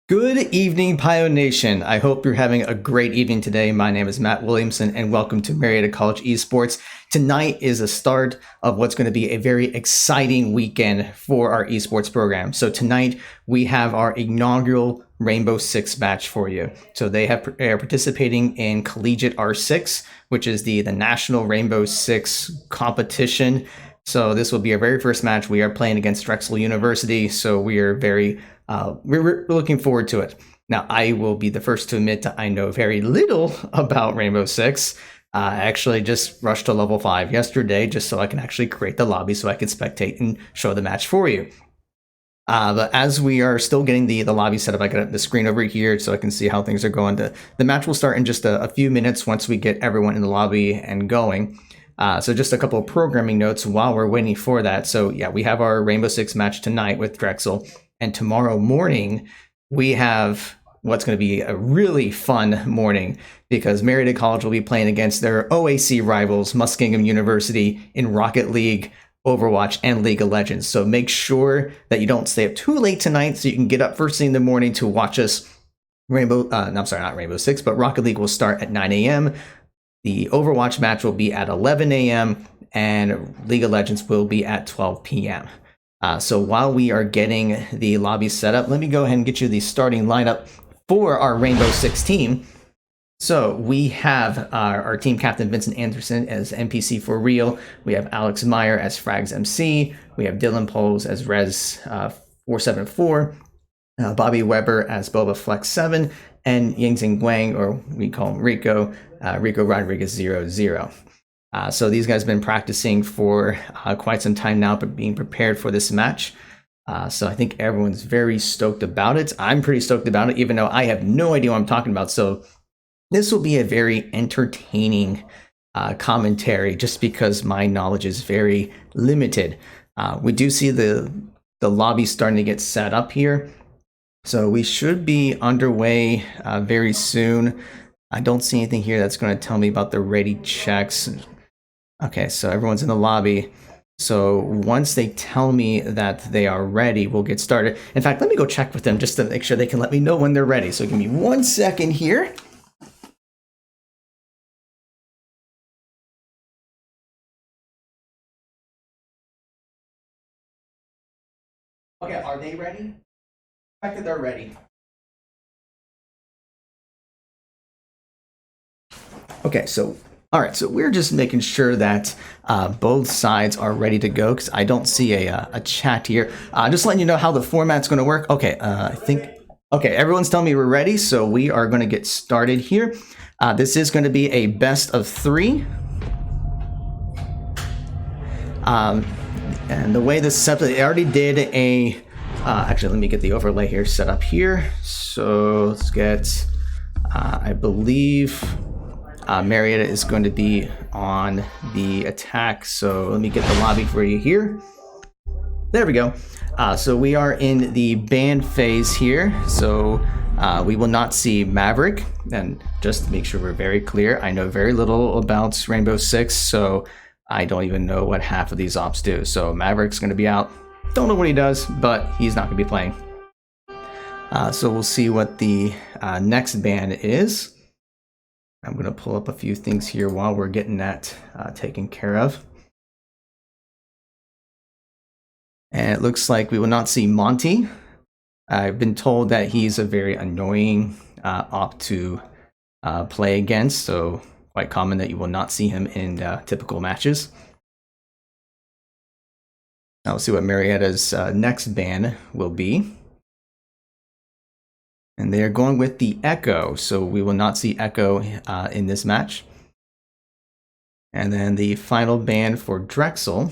Good evening, Pio Nation. I hope you're having a great evening today. My name is Matt Williamson, and welcome to Marietta College Esports. Tonight is the start of what's going to be a very exciting weekend for our esports program. So tonight we have our inaugural Rainbow Six match for you. So they are participating in Collegiate R6, which is the national Rainbow Six competition. So this will be our very first match. We are playing against Drexel University, so we are we're looking forward to it. Now, I will be the first to admit I know very little about Rainbow Six. I actually just rushed to level 5 yesterday just so I can actually create the lobby so I can spectate and show the match for you. But as we are still getting the lobby set up, I got the screen over here so I can see how things are going. The match will start in just a few minutes once we get everyone in the lobby and going. So just a couple of programming notes while we're waiting for that. So yeah, we have our Rainbow Six match tonight with Drexel. And tomorrow morning, we have what's going to be a really fun morning because Marietta College will be playing against their OAC rivals, Muskingum University, in Rocket League, Overwatch, and League of Legends. So make sure that you don't stay up too late tonight so you can get up first thing in the morning to watch us. Not Rainbow Six, but Rocket League will start at 9 a.m. The Overwatch match will be at 11 a.m. and League of Legends will be at 12 p.m. So while we are getting the lobby set up, let me go ahead and get you the starting lineup for our Rainbow Six team. So we have our team captain Vincent Anderson as NPC for real. We have Alex Meyer as Frags MC. We have Dylan Poles as Rez 474. Bobby Weber as Boba Flex 7. And Yingxing Guang, or we call him Rico, Rico Rodriguez 00. So these guys have been practicing for quite some time now, but being prepared for this match. So I think everyone's very stoked about it. I'm pretty stoked about it, even though I have no idea what I'm talking about. So this will be a very entertaining commentary just because my knowledge is very limited. We do see the lobby starting to get set up here. So we should be underway very soon. I don't see anything here that's going to tell me about the ready checks. Okay, so everyone's in the lobby. So once they tell me that they are ready, we'll get started. In fact, let me go check with them just to make sure they can let me know when they're ready. So give me 1 second here. Okay, are they ready? I think they're ready. Okay, so all right, so we're just making sure that both sides are ready to go because I don't see a chat here. Just letting you know how the format's going to work. Okay, I think, okay, everyone's telling me we're ready, so we are going to get started here. This is going to be a best of 3. And the way this is set up, they already did a, actually, let me get the overlay here set up here. So let's get, I believe, Marietta is going to be on the attack, so let me get the lobby for you here. There we go. So we are in the ban phase here, so we will not see Maverick. And just to make sure we're very clear, I know very little about Rainbow Six, so I don't even know what half of these ops do. So Maverick's going to be out. Don't know what he does, but he's not going to be playing. So we'll see what the next ban is. I'm going to pull up a few things here while we're getting that taken care of. And it looks like we will not see Monty. I've been told that he's a very annoying op to play against, so quite common that you will not see him in typical matches. Now we'll see what Marietta's next ban will be. And they're going with the Echo, so we will not see Echo in this match. And then the final ban for Drexel.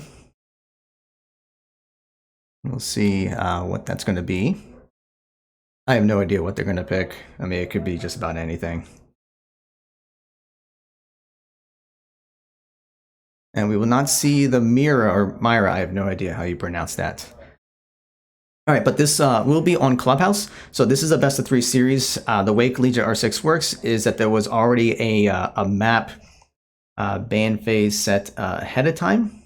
We'll see what that's going to be. I have no idea what they're going to pick. I mean, it could be just about anything. And we will not see the Mira, or Myra, I have no idea how you pronounce that. All right, but this will be on Clubhouse. So this is a best of 3 series. The way Collegiate R6 works is that there was already a map ban phase set ahead of time.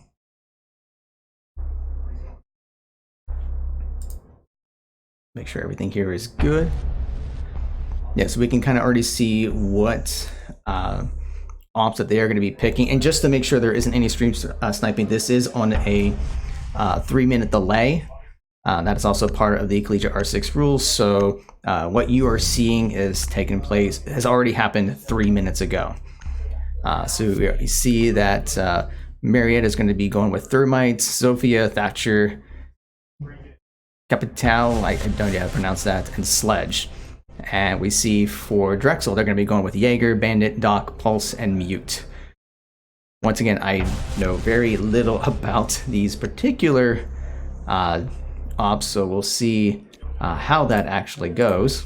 Make sure everything here is good. Yeah, so we can kind of already see what ops that they are going to be picking. And just to make sure there isn't any stream sniping, this is on a 3-minute delay. That is also part of the Collegiate R6 rules. So what you are seeing is taking place, has already happened 3 minutes ago. So you see that Marietta is going to be going with Thermite, Sophia, Thatcher, Capital, I don't know how to pronounce that, and Sledge. And we see for Drexel, they're going to be going with Jaeger, Bandit, Doc, Pulse, and Mute. Once again, I know very little about these particular ops, so we'll see how that actually goes.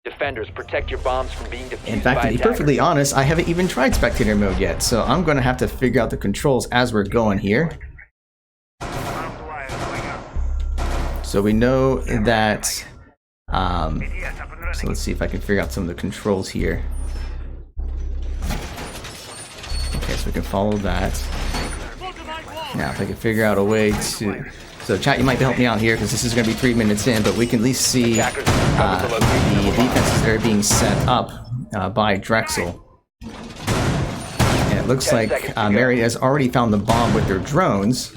Defenders, protect your bombs from being defused. In fact, to be perfectly honest, I haven't even tried spectator mode yet, so I'm going to have to figure out the controls as we're going here. So we know that, so let's see if I can figure out some of the controls here. Okay, so we can follow that. Now, if I can figure out a way to... So chat, you might help me out here because this is going to be 3 minutes in, but we can at least see the defenses that are being set up by Drexel. And it looks like Mary has already found the bomb with their drones.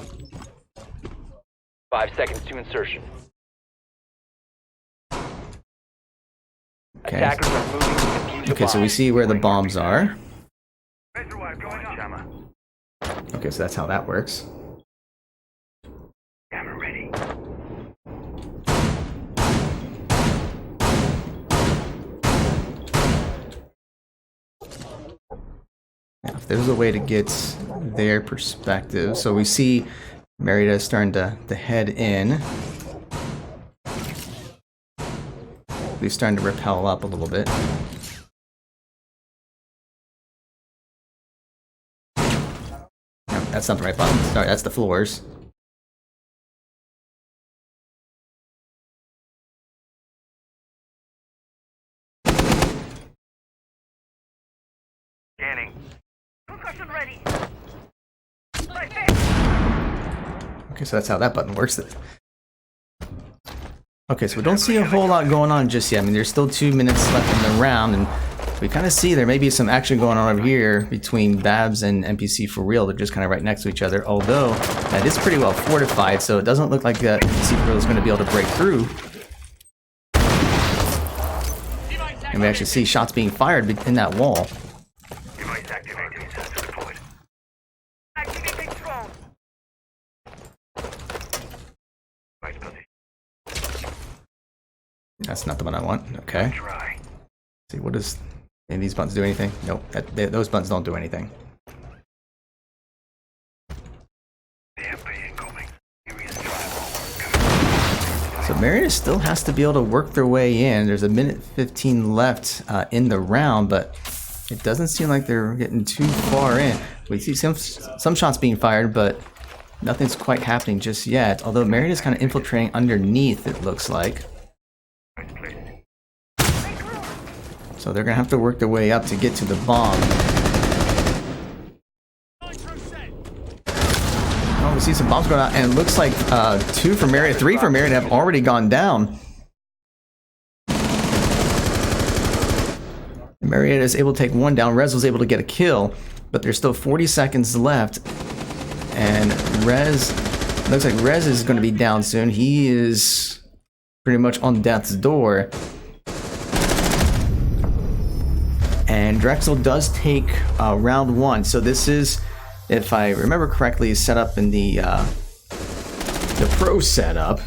5 seconds to insertion. Okay. Attackers are moving to defuse the Okay, so bomb. we see where the bombs are. Okay, so that's how that works. Camera ready. Now, if there's a way to get their perspective, so we see Marietta is starting to head in. He's starting to repel up a little bit. No, that's not the right button. Sorry, that's the floors. Scanning. Concussion ready. Okay, so that's how that button works. Okay, so we don't see a whole lot going on just yet. I mean, there's still 2 minutes left in the round, and we kind of see there may be some action going on over here between Babs and NPC for real. They're just kind of right next to each other, although that is pretty well fortified, so it doesn't look like that NPC for real is going to be able to break through. And we actually see shots being fired in that wall. Device activated. Sensor deployed. Activating drone. Device position. That's not the one I want. Okay. Try. See, what does any of these buttons do anything? Nope, those buttons don't do anything. DMP incoming. Area's drywall. So Marietta still has to be able to work their way in. There's a minute 15 left in the round, but it doesn't seem like they're getting too far in. We see some shots being fired, but nothing's quite happening just yet. Although Marietta's kind of infiltrating underneath, it looks like. So they're gonna have to work their way up to get to the bomb. Oh, we see some bombs going out, and it looks like 2 for Marietta, 3 for Marietta have already gone down. Marietta is able to take 1 down. Rez was able to get a kill, but there's still 40 seconds left. And Rez, looks like Rez is going to be down soon. He is pretty much on death's door. And Drexel does take round 1. So this is, if I remember correctly, set up in the pro setup.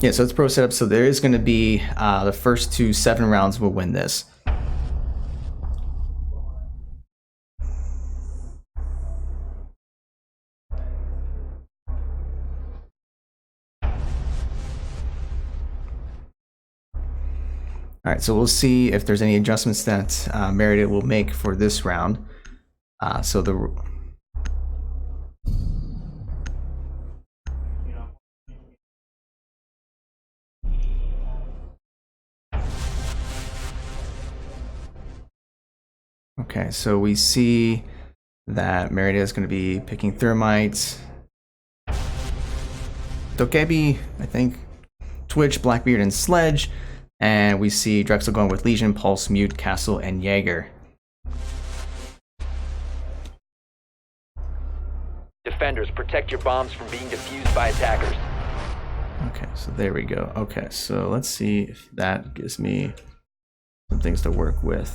Yeah, so it's pro setup. So there is going to be the first 2 7 rounds will win this. All right, so we'll see if there's any adjustments that Marietta will make for this round. Okay, so we see that Marietta is going to be picking thermites. Dokebi, I think, Twitch, Blackbeard, and Sledge. And we see Drexel going with Legion, Pulse, Mute, Castle, and Jaeger. Defenders, protect your bombs from being defused by attackers. Okay, so there we go. Okay, so let's see if that gives me some things to work with.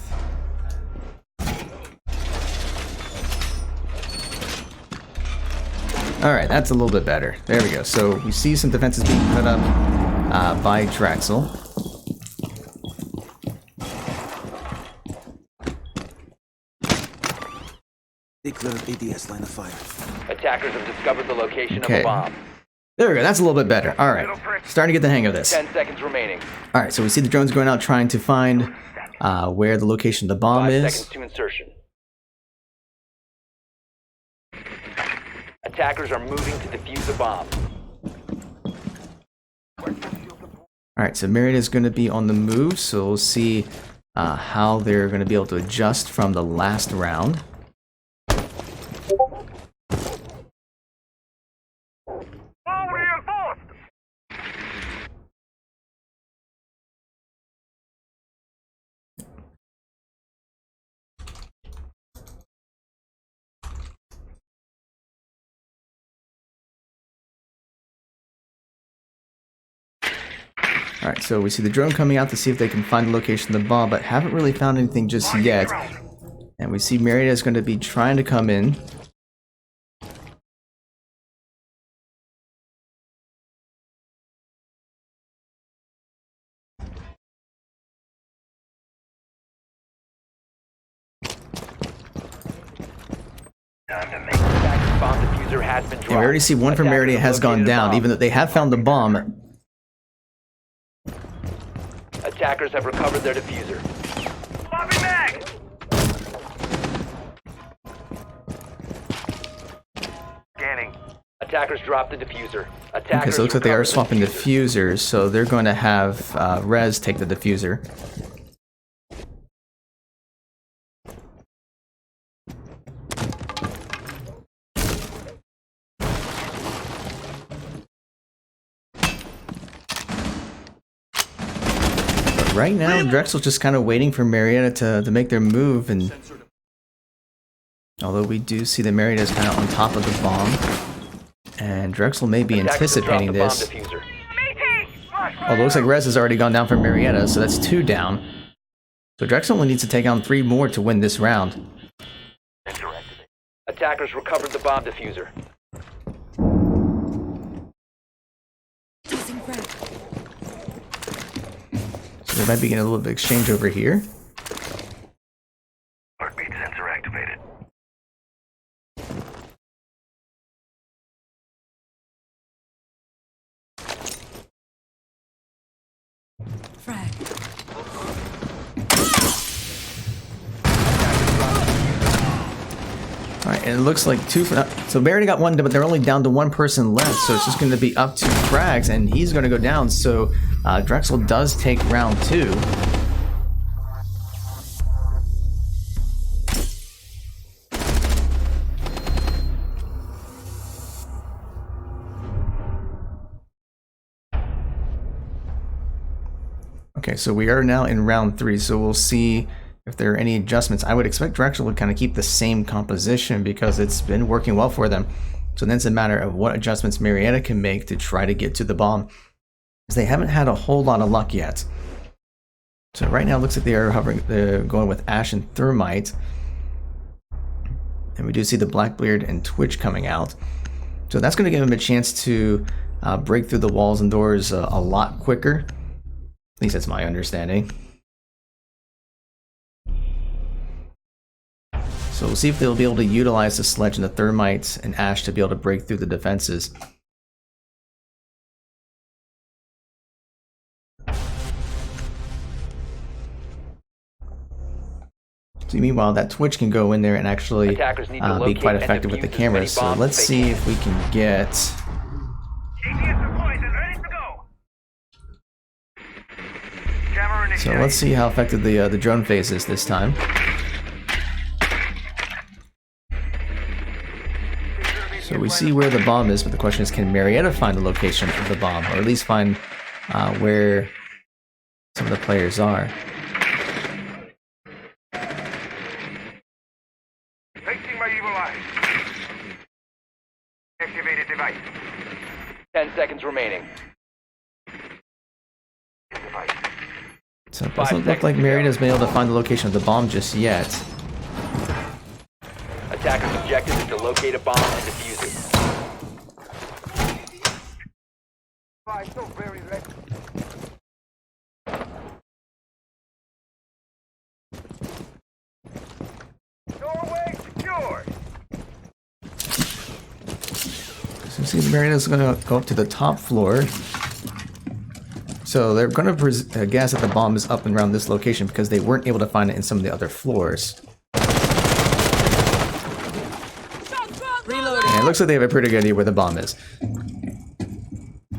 Alright, that's a little bit better. There we go. So we see some defenses being put up by Drexel. They cleared ADS line of fire. Attackers have discovered the location of Okay. a bomb. There we go. That's a little bit better. Alright, starting to get the hang of this. 10 seconds remaining. Alright, so we see the drones going out trying to find where the location of the bomb 5 is. seconds to insertion. Attackers are moving to defuse the bomb. Alright, so Marietta is going to be on the move, so we'll see how they're going to be able to adjust from the last round. All reinforced! Alright, so we see the drone coming out to see if they can find the location of the bomb, but haven't really found anything just yet. And we see Marietta is going to be trying to come in. Attackers bomb diffuser has been dropped. And we already see one from Attackers Marietta have has gone located a down, bomb. even though they have found the bomb. Attackers have recovered their diffuser. Bobby mag! Scanning. Attackers dropped the diffuser. Okay, Attackers so it looks like they are recovered the swapping diffuser. diffusers, so they're going to have Rez take the diffuser. But right now, Drexel's just kind of waiting for Marietta to make their move, and although we do see that Marietta is kind of on top of the bomb, and Drexel may be Attackers have dropped anticipating the bomb this. diffuser. Although it looks like Rez has already gone down for Marietta, so that's 2 down. So Drexel only needs to take on 3 more to win this round. Attackers recovered the bomb diffuser. So they might be getting a little bit of exchange over here. Heartbeat sensor activated. Frag. Alright, and it looks like 2 for... So Marietta got 1, but they're only down to 1 person left, so it's just going to be up to Frags, and he's going to go down, so Drexel does take round 2. Okay, so we are now in round 3, so we'll see if there are any adjustments. I would expect Drexel would kind of keep the same composition because it's been working well for them. So then it's a matter of what adjustments Marietta can make to try to get to the bomb, because they haven't had a whole lot of luck yet. So right now it looks like they're going with Ash and Thermite. And we do see the Blackbeard and Twitch coming out. So that's going to give them a chance to break through the walls and doors a lot quicker. At least that's my understanding. So we'll see if they'll be able to utilize the Sledge and the Thermites and Ash to be able to break through the defenses. So meanwhile, that Twitch can go in there and actually Attackers need to be locate quite and effective with the defuse as many cameras. So bombs let's as they see can. if we can get... ATS deployed and ready to go. Camera So initiated. let's see how effective the drone phase is this time. So we see where the bomb is, but the question is, can Marietta find the location of the bomb, or at least find where some of the players are? Facing my evil eye. Activated device. 10 seconds remaining. Device. So it doesn't look like Marietta's been able to find the location of the bomb just yet. Attacker's objective is to locate a bomb and defuse it. Why so very late? Doorway secured. So you see Marietta's going to go up to the top floor. So they're going to guess that the bomb is up and around this location because they weren't able to find it in some of the other floors. And it looks like they have a pretty good idea where the bomb is.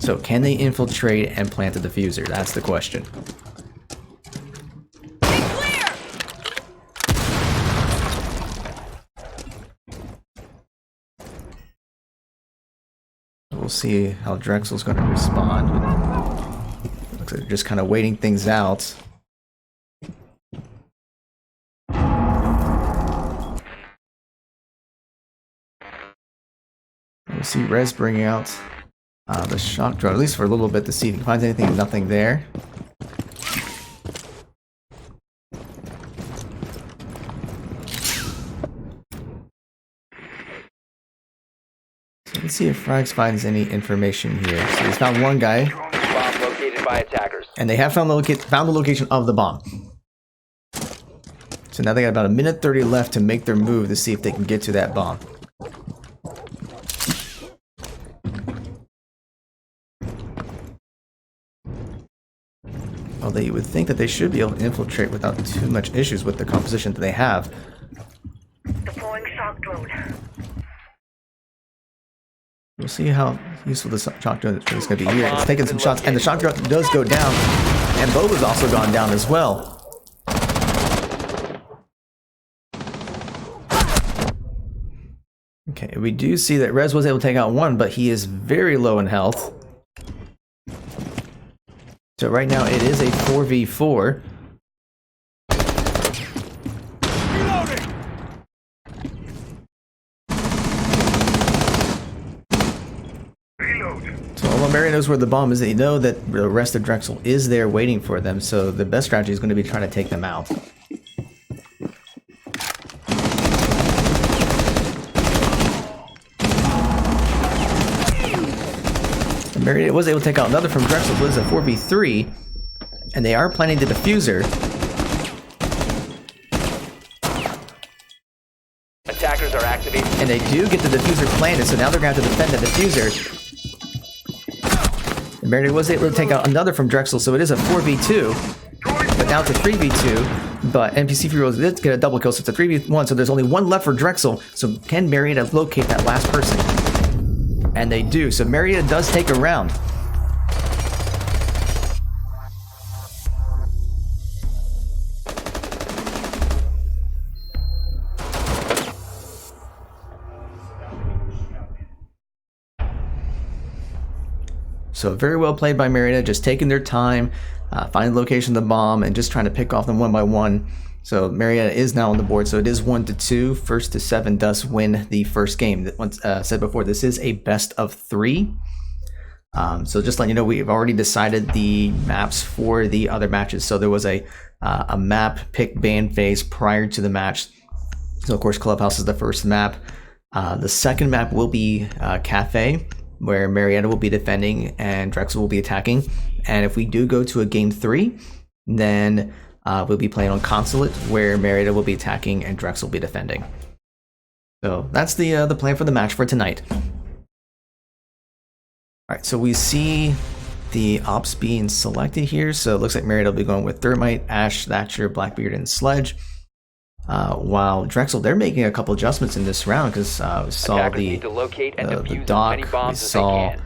So can they infiltrate and plant the diffuser? That's the question. We'll see how Drexel's going to respond. Looks like they're just kind of waiting things out. We'll see Rez bringing out the shock drone, at least for a little bit, to see if he finds anything. Nothing there. So let's see if Frags finds any information here. So he's found one guy, Bomb located by attackers. and they have found the location of the bomb. So now they got about a minute 30 left to make their move to see if they can get to that bomb. Although you would think that they should be able to infiltrate without too much issues with the composition that they have. Deploying shock drone. We'll see how useful this shock drone is going to be here. It's taking some shots, and the shock drone does go down, and Boba's also gone down as well. Okay, we do see that Rez was able to take out one, but he is very low in health. So right now it is a 4v4. Reloading. Reload. So although Mary knows where the bomb is, they know that the rest of Drexel is there waiting for them, so the best strategy is going to be trying to take them out. Marietta was able to take out another from Drexel, but it's a 4v3, and they are planning the diffuser. Attackers are activating. And they do get the diffuser planted, so now they're going to have to defend the diffuser. And Marietta was able to take out another from Drexel, so it is a 4v2, but now it's a 3v2, but NPC Free Rolls did get a double kill, so it's a 3v1, so there's only one left for Drexel, so can Marietta locate that last person? And they do, so Marietta does take a round. So very well played by Marietta, just taking their time, finding the location of the bomb, and just trying to pick off them one by one. So Marietta is now on the board, so it is 1-2. 1st to 7 does win the first game. Once said before, this is a best of 3. So just letting you know, we've already decided the maps for the other matches. So there was a map pick ban phase prior to the match. So of course, Clubhouse is the first map. The second map will be Cafe, where Marietta will be defending and Drexel will be attacking. And if we do go to a game 3, then we'll be playing on Consulate, where Marietta will be attacking and Drexel will be defending. So that's the plan for the match for tonight. Alright, so we see the ops being selected here. So it looks like Marietta will be going with Thermite, Ash, Thatcher, Blackbeard, and Sledge. While Drexel, they're making a couple adjustments in this round, because we saw Attackers need to locate and defuse the as dock, many bombs we as saw... they can.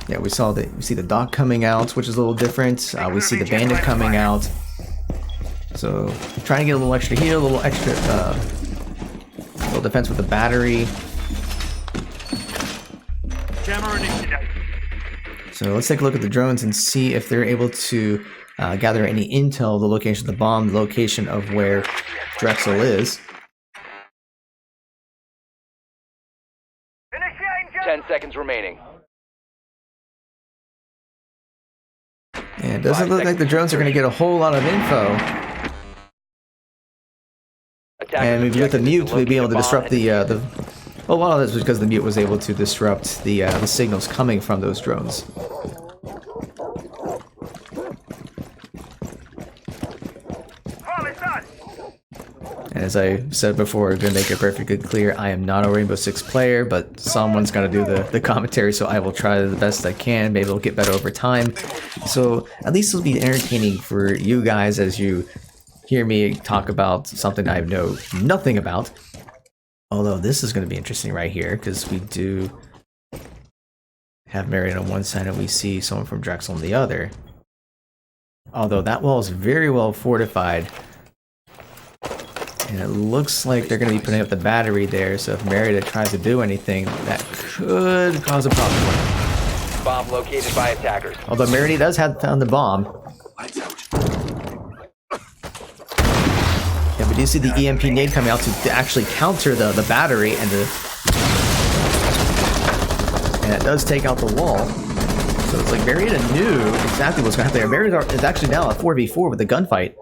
Yeah, we see the dock coming out, which is a little different. We see the bandit coming out. So trying to get a little extra heal, a little extra Little defense with the battery. Jammer initiated. So let's take a look at the drones and see if they're able to gather any intel of the location of the bomb, the location of where Drexel is. Initiating jammer. 10 seconds remaining. And it doesn't look like the drones are going to get a whole lot of info. And maybe with the mute, we'll be able to disrupt the a lot of this was because the mute was able to disrupt the signals coming from those drones. Bomb is done. And as I said before, I'm going to make it perfectly clear, I am not a Rainbow Six player, but someone's got to do the commentary, so I will try the best I can. Maybe it'll get better over time. So at least it'll be entertaining for you guys as you hear me talk about something I know nothing about. Although this is going to be interesting right here, because we do have Marietta on one side and we see someone from Drexel on the other. Although that wall is very well fortified. And it looks like they're going to be putting up the battery there, so if Marietta tries to do anything, that could cause a problem. Bomb located by attackers. Although Marietta does have found the bomb. Yeah, we do see the EMP nade coming out to actually counter the battery, and it does take out the wall. So it's like Marietta knew exactly what's going to happen there. Marietta is actually now a 4v4 with the gunfight.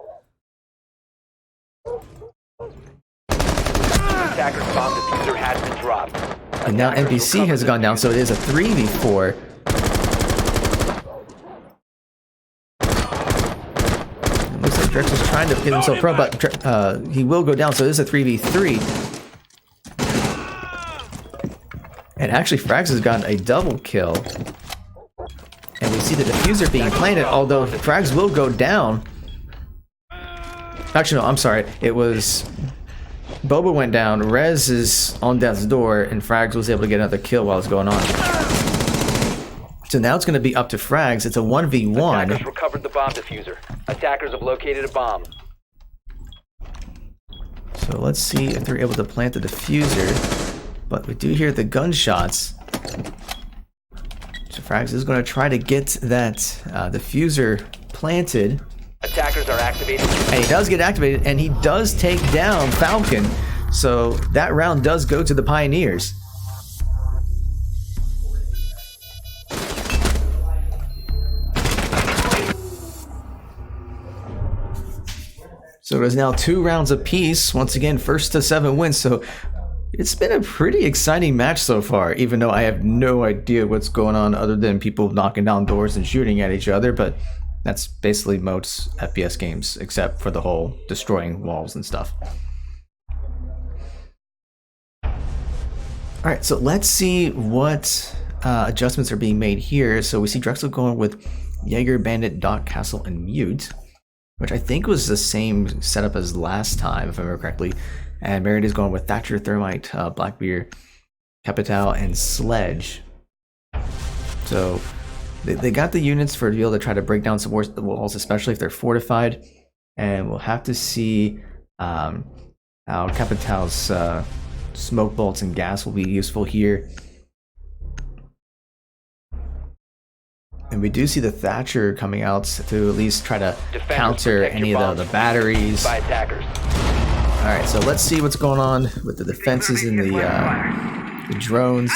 Attacker's bomb diffuser has been dropped. And now NPC has gone down, so it is a 3v4. It looks like Drexel's trying to get himself pro, but he will go down, so it is a 3v3. And actually, Frags has gotten a double kill. And we see the diffuser being planted, although Frags will go down. Actually, no, I'm sorry. It was... Boba went down, Rez is on death's door, and Frags was able to get another kill while it's going on. So now it's going to be up to Frags. It's a 1v1. Attackers recovered the bomb diffuser. Attackers have located a bomb. So let's see if they're able to plant the diffuser. But we do hear the gunshots. So Frags is going to try to get that diffuser planted. Attackers are activated. And he does get activated, and he does take down Falcon. So that round does go to the Pioneers. So it is now 2 rounds apiece. Once again, 1st to 7 wins. So it's been a pretty exciting match so far, even though I have no idea what's going on other than people knocking down doors and shooting at each other. But that's basically most FPS games, except for the whole destroying walls and stuff. Alright, so let's see what adjustments are being made here. So we see Drexel going with Jaeger, Bandit, Doc, Castle, and Mute, which I think was the same setup as last time, if I remember correctly. And Marietta is going with Thatcher, Thermite, Blackbeard, Capital, and Sledge. So they got the units for to be able to try to break down some more of the walls, especially if they're fortified. And we'll have to see how Capital's smoke bolts and gas will be useful here. And we do see the Thatcher coming out to at least try to counter any of the batteries. By attackers. Alright, so let's see what's going on with the defenses and the drones.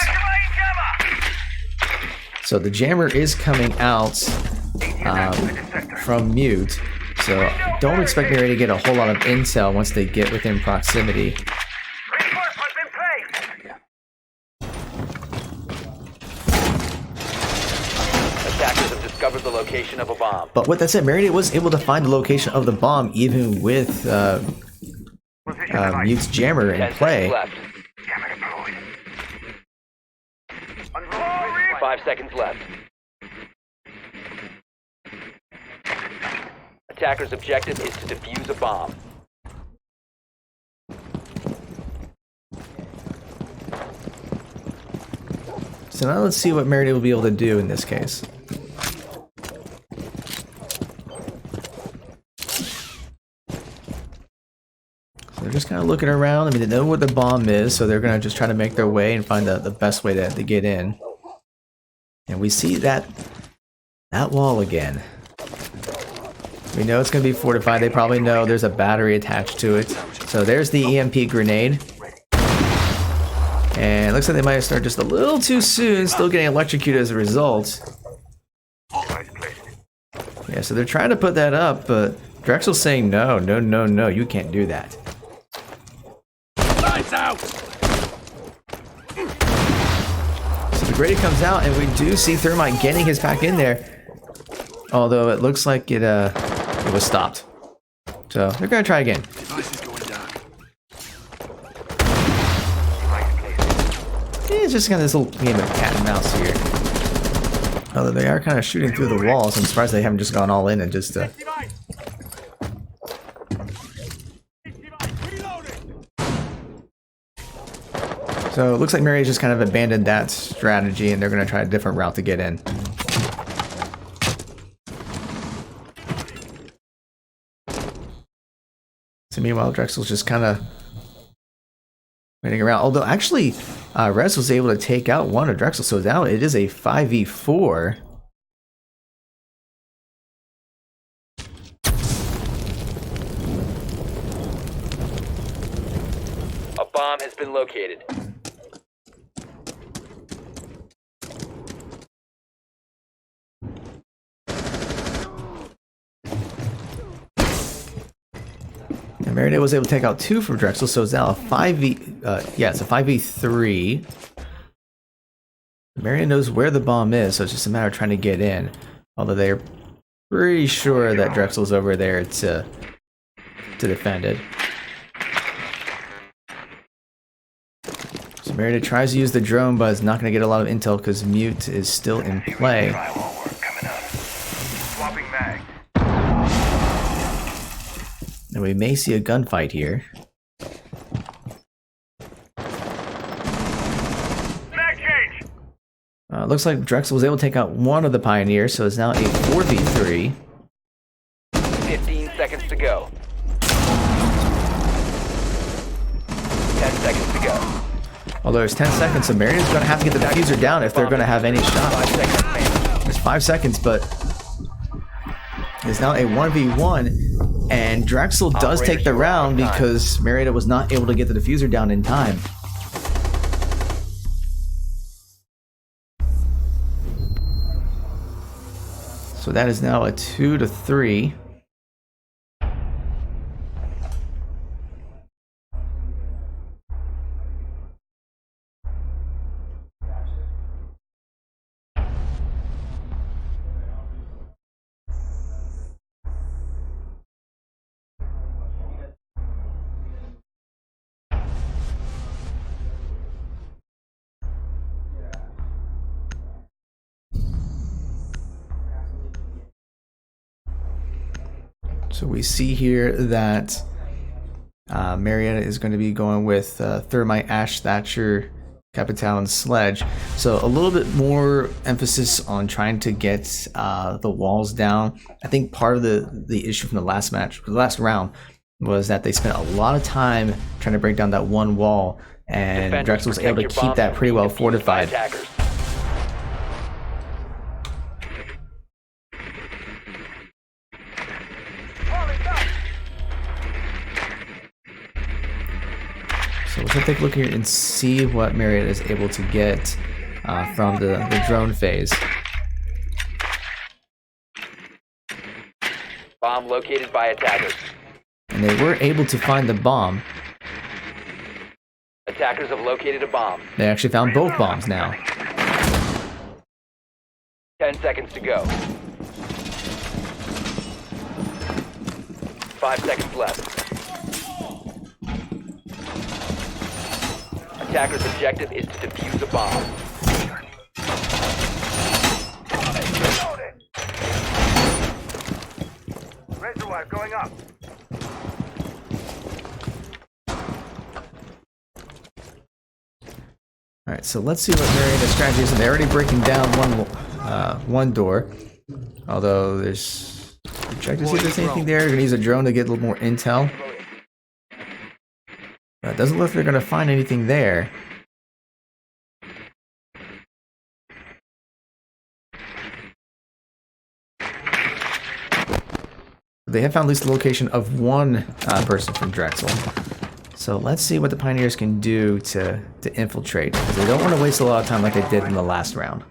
So the jammer is coming out from Mute, so don't expect Marietta to get a whole lot of intel once they get within proximity. Attackers have discovered the location of a bomb. But with that said, Marietta was able to find the location of the bomb even with Mute's jammer in 10 play. seconds left. 5 seconds left. Attacker's objective is to defuse a bomb. So now let's see what Marietta will be able to do in this case. So they're just kind of looking around. I mean, they know where the bomb is, so they're going to just try to make their way and find the best way to get in. And we see that wall again. We know it's going to be fortified. They probably know there's a battery attached to it. So there's the EMP grenade. And it looks like they might have started just a little too soon, still getting electrocuted as a result. Yeah, so they're trying to put that up, but Drexel's saying no, you can't do that. Lights out! So the Grady comes out, and we do see Thermite getting his pack in there. Although it looks like it was stopped. So they're gonna try again. It's just kind of this little game of cat and mouse here. Although they are kind of shooting through the walls, I'm surprised they haven't just gone all in and just So it looks like Mary just kind of abandoned that strategy, and they're going to try a different route to get in. So meanwhile, Drexel's just kind of waiting around. Although actually, Rez was able to take out one of Drexel, so now it is a 5v4. A bomb has been located. And Marietta was able to take out two from Drexel, so it's now a 5v. Yeah, it's a 5v3. Marietta knows where the bomb is, so it's just a matter of trying to get in. Although they're pretty sure that Drexel's over there to defend it. So Marietta tries to use the drone, but is not going to get a lot of intel because Mute is still in play. Swapping mag. And we may see a gunfight here. Mag change! Looks like Drexel was able to take out one of the Pioneers, so it's now a 4v3. 15 seconds to go. 10 seconds to go. Although there's 10 seconds, so Marion's going to have to get the diffuser down if they're going to have any shot. 5 seconds remaining. There's 5 seconds, but it's now a 1v1, and Drexel does take the round because Marietta was not able to get the diffuser down in time. So that is now a 2-3. So we see here that Marietta is going to be going with Thermite, Ash, Thatcher, Capital, and Sledge. So a little bit more emphasis on trying to get the walls down. I think part of the issue from the last match, the last round, was that they spent a lot of time trying to break down that one wall, and Defenders, Drexel was able to protect your keep that bombs pretty from well being defused by fortified. attackers. So let's take a look here and see what Marietta is able to get from the drone phase. Bomb located by attackers. And they were able to find the bomb. Attackers have located a bomb. They actually found both bombs now. 10 seconds to go. 5 seconds left. Attacker's objective is to defuse a bomb. Reservoir going up. Alright, so let's see what Marietta's strategy is. And they're already breaking down one door. Although there's... Check to see if there's anything there. We're going to use a drone to get a little more intel. But it doesn't look like they're going to find anything there. They have found at least the location of one person from Drexel. So let's see what the Pioneers can do to infiltrate, because they don't want to waste a lot of time like they did in the last round.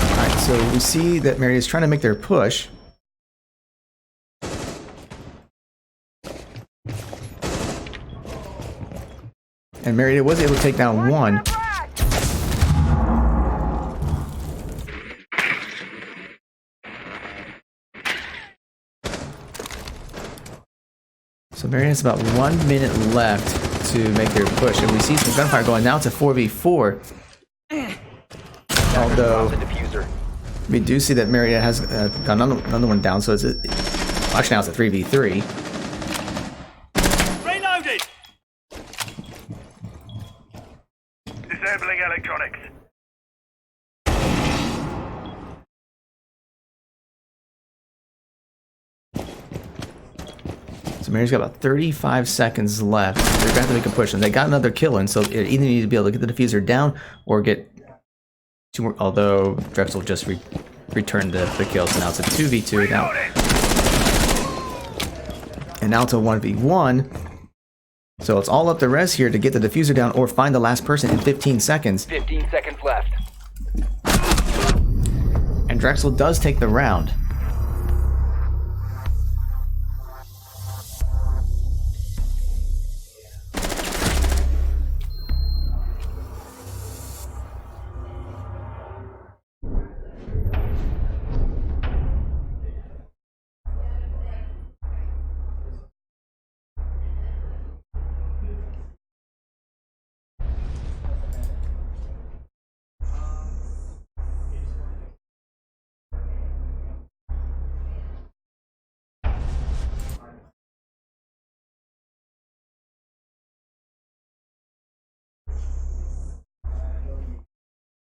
Alright, so we see that Marietta is trying to make their push. And Marietta was able to take down one. So Marietta's about 1 minute left to make their push, and we see some gunfire going. Now it's a 4v4. Although we do see that Marietta has got another one down, so it's actually now it's a 3v3. Reloaded! Disabling electronics. So Marietta's got about 35 seconds left. They're going to have to make a push, and they got another kill in, so they either need to be able to get the diffuser down or get two more. Although Drexel just returned the kill, so now it's a 2v2 now. And now it's a 1v1. So it's all up to Rez here to get the diffuser down or find the last person in 15 seconds. 15 seconds left. And Drexel does take the round.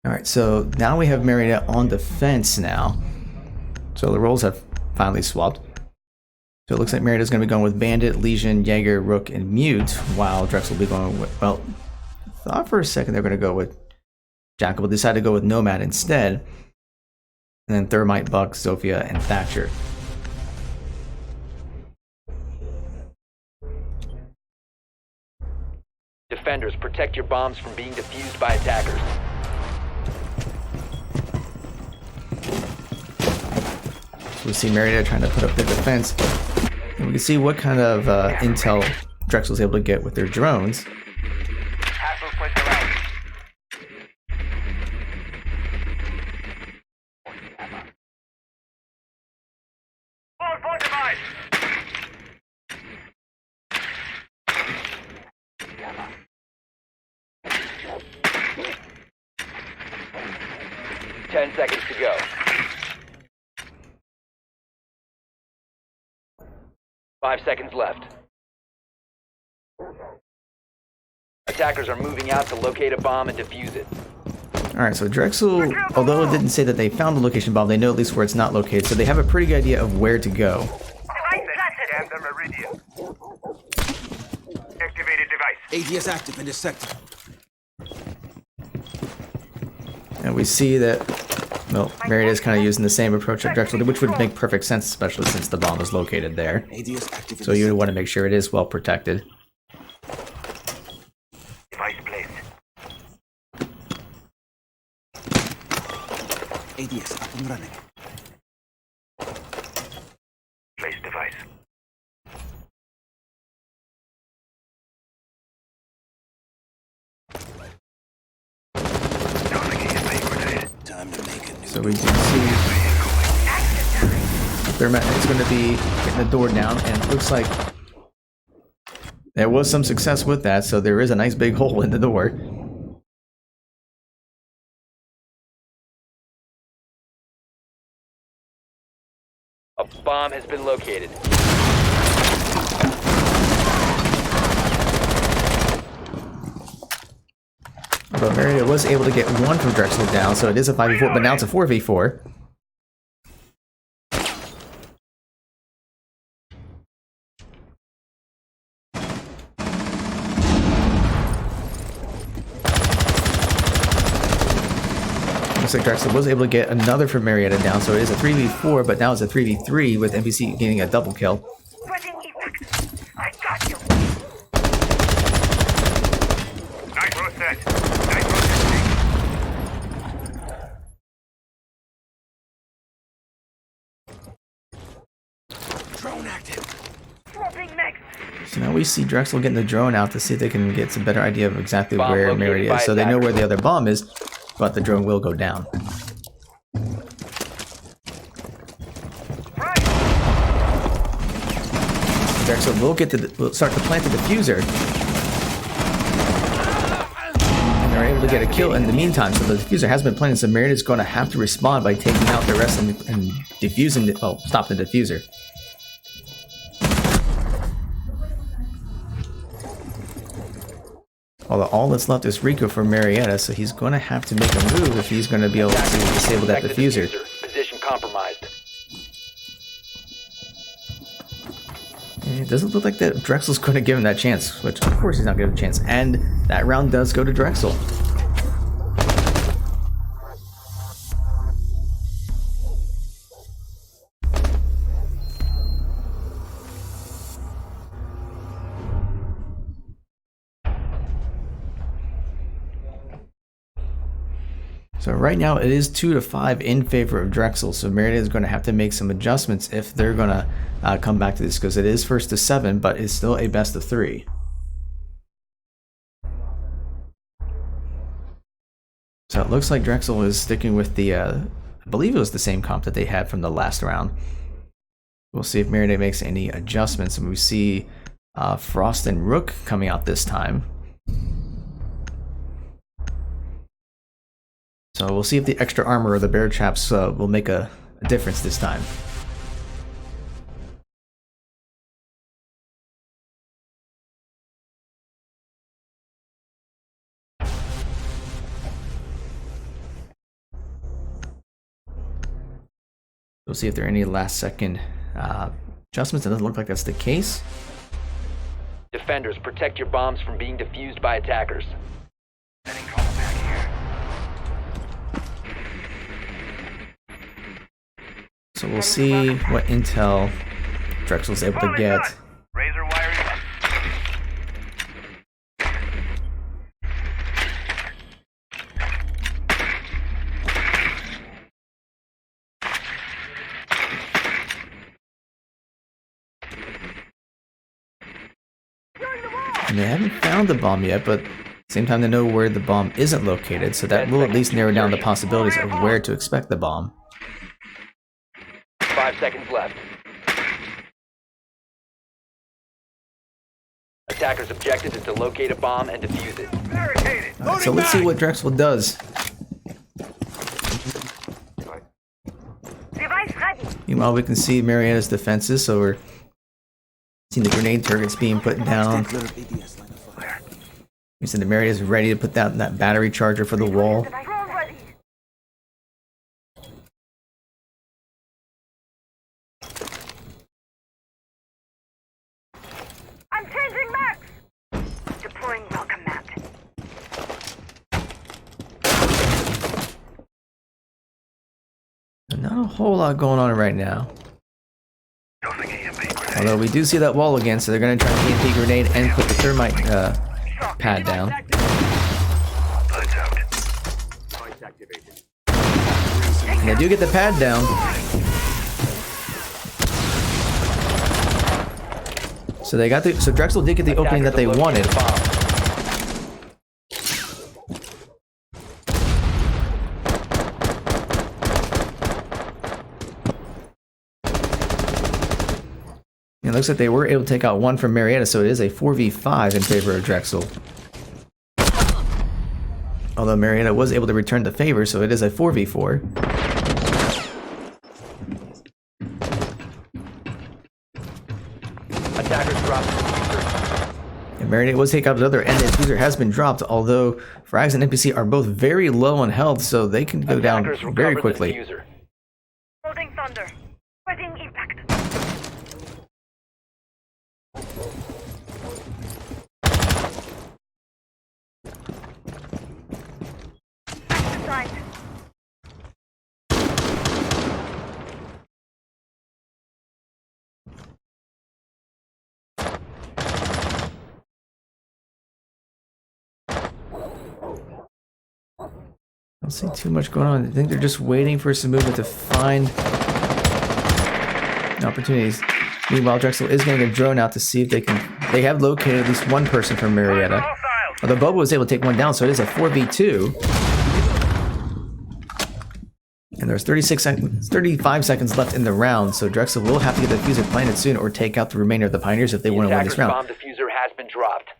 Alright, so now we have Marietta on defense now. So the roles have finally swapped. So it looks like Marietta's going to be going with Bandit, Legion, Jaeger, Rook, and Mute, while Drexel will be going with, well, I thought for a second they're going to go with Jackal, but decided to go with Nomad instead. And then Thermite, Buck, Sophia, and Thatcher. Defenders, protect your bombs from being defused by attackers. So we see Marietta trying to put up the defense. And we can see what kind of intel Drexel was able to get with their drones. Fortified! 10 seconds to go. 5 seconds left. Attackers are moving out to locate a bomb and defuse it. Alright, so Drexel, although it didn't say that they found the location bomb, they know at least where it's not located, so they have a pretty good idea of where to go. Scan the meridian. Activated device. ADS active in this sector. And we see that, well, Marietta's kind of using the same approach that Drexel did, which would make perfect sense, especially since the bomb is located there. ADS active in So this you sector. want to make sure it is well protected. Device placed. ADS up and running. Place device. So we can see Thermat is going to be getting the door down, and it looks like there was some success with that, so there is a nice big hole in the door. A bomb has been located. But Marietta was able to get one from Drexel down, so it is a 5v4, but now it's a 4v4. Looks like Drexel was able to get another from Marietta down, so it is a 3v4, but now it's a 3v3 with NPC getting a double kill. I got you. Nitro set. Nitro testing. Drone active. Swapping next. So now we see Drexel getting the drone out to see if they can get some better idea of exactly Bomb where located Marietta by is. So they know attacker. where the other bomb is, but the drone will go down. Right. Drexel will start to plant the diffuser. And they're able to get a kill in the meantime, so the diffuser has been planted, so Marietta's going to have to respond by taking out the rest and defusing it. Well, stop the diffuser. Although all that's left is Rico for Marietta, so he's going to have to make a move if he's going to be able to disable that Protect the diffuser. Position compromised. And it doesn't look like that Drexel's going to give him that chance, which of course he's not going to give him a chance. And that round does go to Drexel. So right now it is 2-5 in favor of Drexel, so Marietta is going to have to make some adjustments if they're going to come back to this, because it is 1st to 7, but it's still a best of 3. So it looks like Drexel is sticking with the, I believe it was the same comp that they had from the last round. We'll see if Marietta makes any adjustments, and we see Frost and Rook coming out this time. So we'll see if the extra armor or the bear traps will make a difference this time. We'll see if there are any last second adjustments. It doesn't look like that's the case. Defenders, protect your bombs from being defused by attackers. Sending call back here. So we'll see what intel Drexel's able to get. Razor wiring up. And they haven't found the bomb yet, but at the same time they know where the bomb isn't located, so that will at least narrow down the possibilities of where to expect the bomb. 5 seconds left. Attacker's objective is to locate a bomb and defuse it. Barricaded. So let's see what Drexel does. Device ready. Meanwhile, we can see Marietta's defenses, so we're seeing the grenade turrets being put down. Clear of ADS line of fire. We see the Marietta's ready to put down that battery charger for the wall. Drone ready. I'm changing maps. Deploying welcome map. Not a whole lot going on right now. Nothing EMP grenade. Although we do see that wall again, so they're going to try an EMP grenade and put the thermite pad down. Lights out. And they do get the pad down. So they got the. So Drexel did get the opening that they wanted. It looks like they were able to take out one from Marietta, so it is a 4v5 in favor of Drexel. Although Marietta was able to return the favor, so it is a 4v4. Attackers dropped the diffuser. And Marietta was take out another, and the diffuser has been dropped, although Frags and NPC are both very low on health, so they can go down Attackers very recovered the quickly. diffuser. Holding thunder. Spreading impact. Sight. I don't see too much going on. I think they're just waiting for some movement to find opportunities. Meanwhile, Drexel is going to get a drone out to see if they can. They have located at least one person from Marietta. Although Boba was able to take one down, so it is a 4v2. And there's 35 seconds left in the round, so Drexel will have to get the diffuser planted soon or take out the remainder of the Pioneers if they want to win this round. Bomb diffuser has been dropped.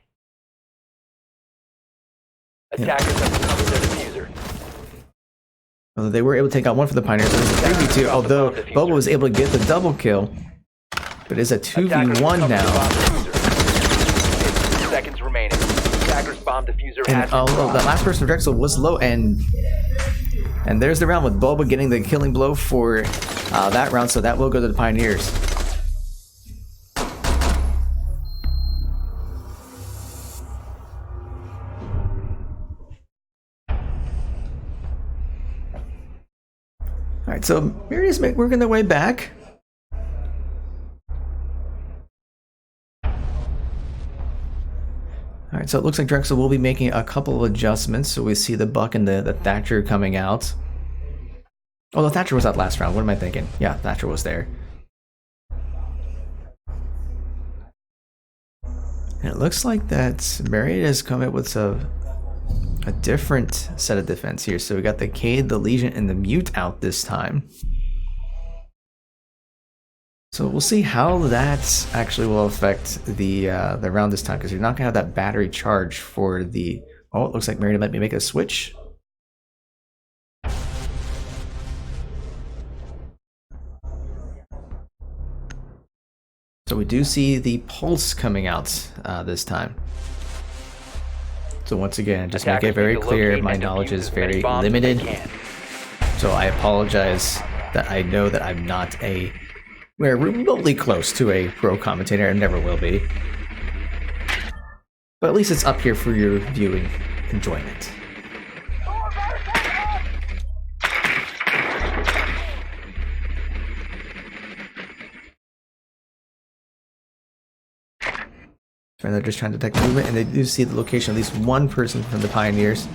Attackers have recovered their diffuser. Although they were able to take out one for the Pioneers, so it was a 3v2, although Boba was able to get the double kill. But it's a 2v1 now. 15 seconds remaining. Attackers bomb diffuser And has been although dropped. that last person from Drexel was low, and there's the round with Boba getting the killing blow for that round, so that will go to the Pioneers. Alright, so Maria's working their way back. Alright, so it looks like Drexel will be making a couple of adjustments. So we see the Buck and the Thatcher coming out. Oh, the Thatcher was that last round. What am I thinking? Yeah, Thatcher was there. And it looks like that Marietta has come up with a different set of defense here. So we got the Cade, the Legion, and the Mute out this time. So we'll see how that actually will affect the round this time, because you're not gonna have that battery charge for the. Oh, it looks like Marietta might be making a switch. So we do see the pulse coming out this time. So once again, just make it very clear, my knowledge is very limited. So I apologize that I know that I'm not we're remotely close to a pro commentator and never will be. But at least it's up here for your viewing enjoyment. And they're just trying to detect movement, and they do see the location of at least one person from the Pioneers.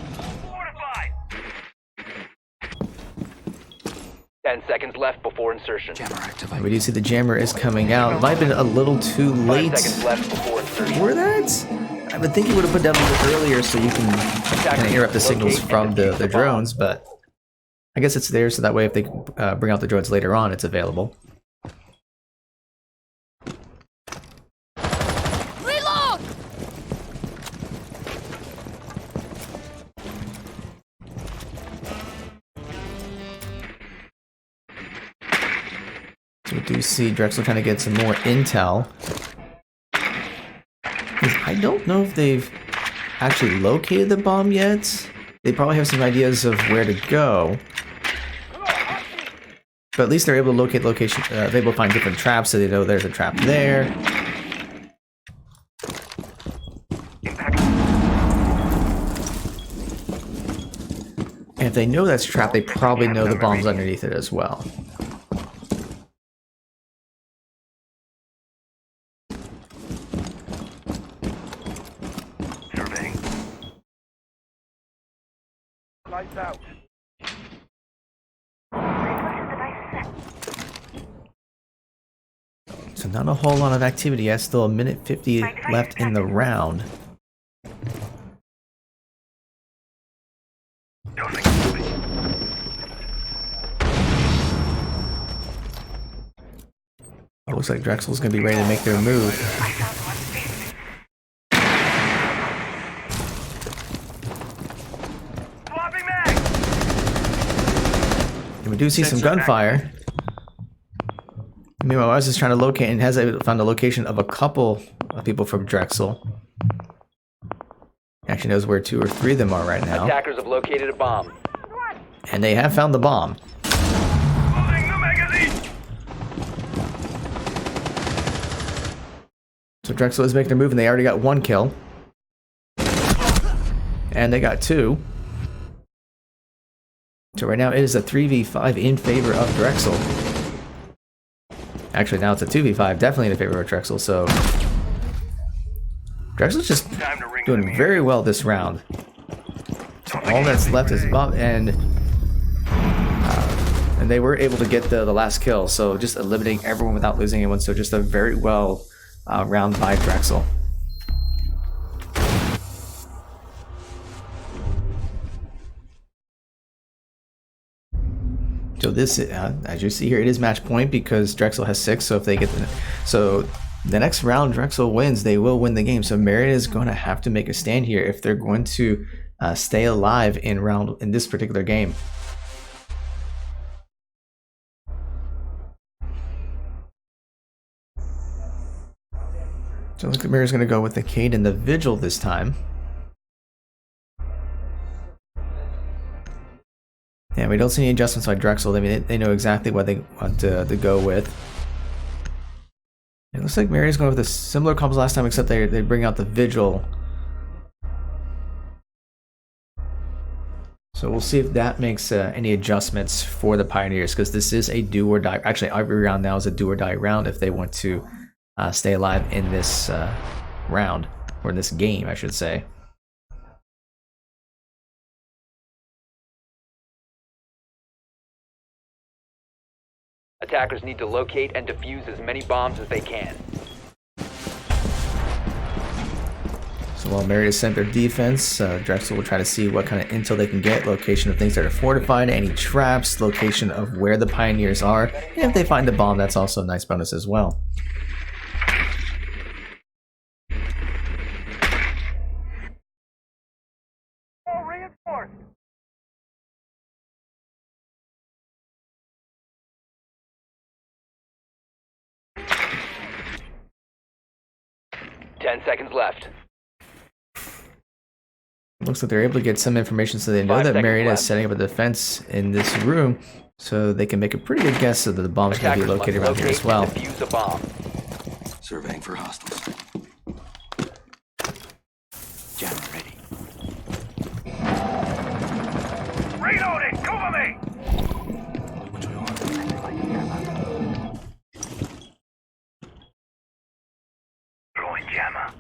10 seconds left before insertion. Jammer activated. We do see the jammer is coming out. It might have been a little too 5 late seconds left before insertion. for that. I would think you would have put that a little earlier so you can kind of interrupt the signals from the drones, but I guess it's there so that way if they bring out the drones later on, it's available. Reload! So we do see Drexel trying to get some more intel. I don't know if they've actually located the bomb yet. They probably have some ideas of where to go. But at least they're able to locate location. They're able to find different traps, so they know there's a trap there. And if they know that's a trap, they probably know the bomb's underneath it as well. Lights out. So not a whole lot of activity yet. Still a minute 50 left in the round. It looks like Drexel's going to be ready to make their move. Swapping mag. And we do see some gunfire. Meanwhile, I was just trying to locate and has found the location of a couple of people from Drexel. Actually knows where 2 or 3 of them are right now. Attackers have located a bomb. And they have found the bomb. Loading the magazine. So Drexel is making their move and they already got 1 kill. And they got 2. So right now it is a 3v5 in favor of Drexel. Actually now it's a 2v5 definitely in favor of Drexel, so Drexel's just doing very well this round. So all that's left is bomb, and they were able to get the last kill, so just eliminating everyone without losing anyone, so just a very well round by Drexel. So this, as you see here, it is match point because Drexel has 6. So if they get the next round Drexel wins, they will win the game. So Marietta is going to have to make a stand here if they're going to stay alive in this particular game. So looks like Marietta's going to go with the Cade and the Vigil this time. Yeah, we don't see any adjustments by Drexel. I mean, they know exactly what they want to go with. It looks like Marietta's going with a similar combos last time, except they bring out the Vigil. So we'll see if that makes any adjustments for the Pioneers, because this is a do or die. Actually, every round now is a do or die round if they want to stay alive in this round, or in this game, I should say. Attackers need to locate and defuse as many bombs as they can. So while Marietta sent their defense, Drexel will try to see what kind of intel they can get, location of things that are fortified, any traps, location of where the Pioneers are, and if they find the bomb, that's also a nice bonus as well. All reinforced. Ten seconds left. Looks like they're able to get some information, so they know 5 that seconds Marietta is left. setting up a defense in this room, so they can make a pretty good guess that the bomb's going to be Attackers located must around here as locate well. and defuse a bomb. Surveying for hostiles. Jammer ready. Reloading. Cover me. Throwing jammer.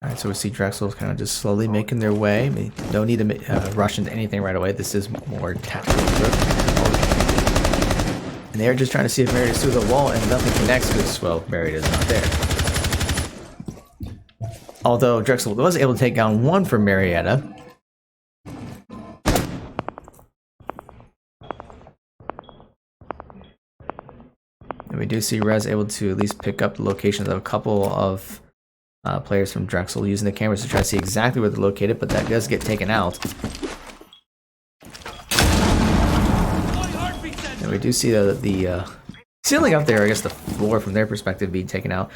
Alright, so we see Drexel kind of just slowly making their way. They don't need to rush into anything right away. This is more tactical. And they're just trying to see if Marietta's through the wall, and nothing connects because, well, Marietta's not there. Although Drexel was able to take down 1 for Marietta. And we do see Rez able to at least pick up the locations of a couple of players from Drexel using the cameras to try to see exactly where they're located, but that does get taken out. And we do see the ceiling up there, I guess the floor from their perspective, being taken out.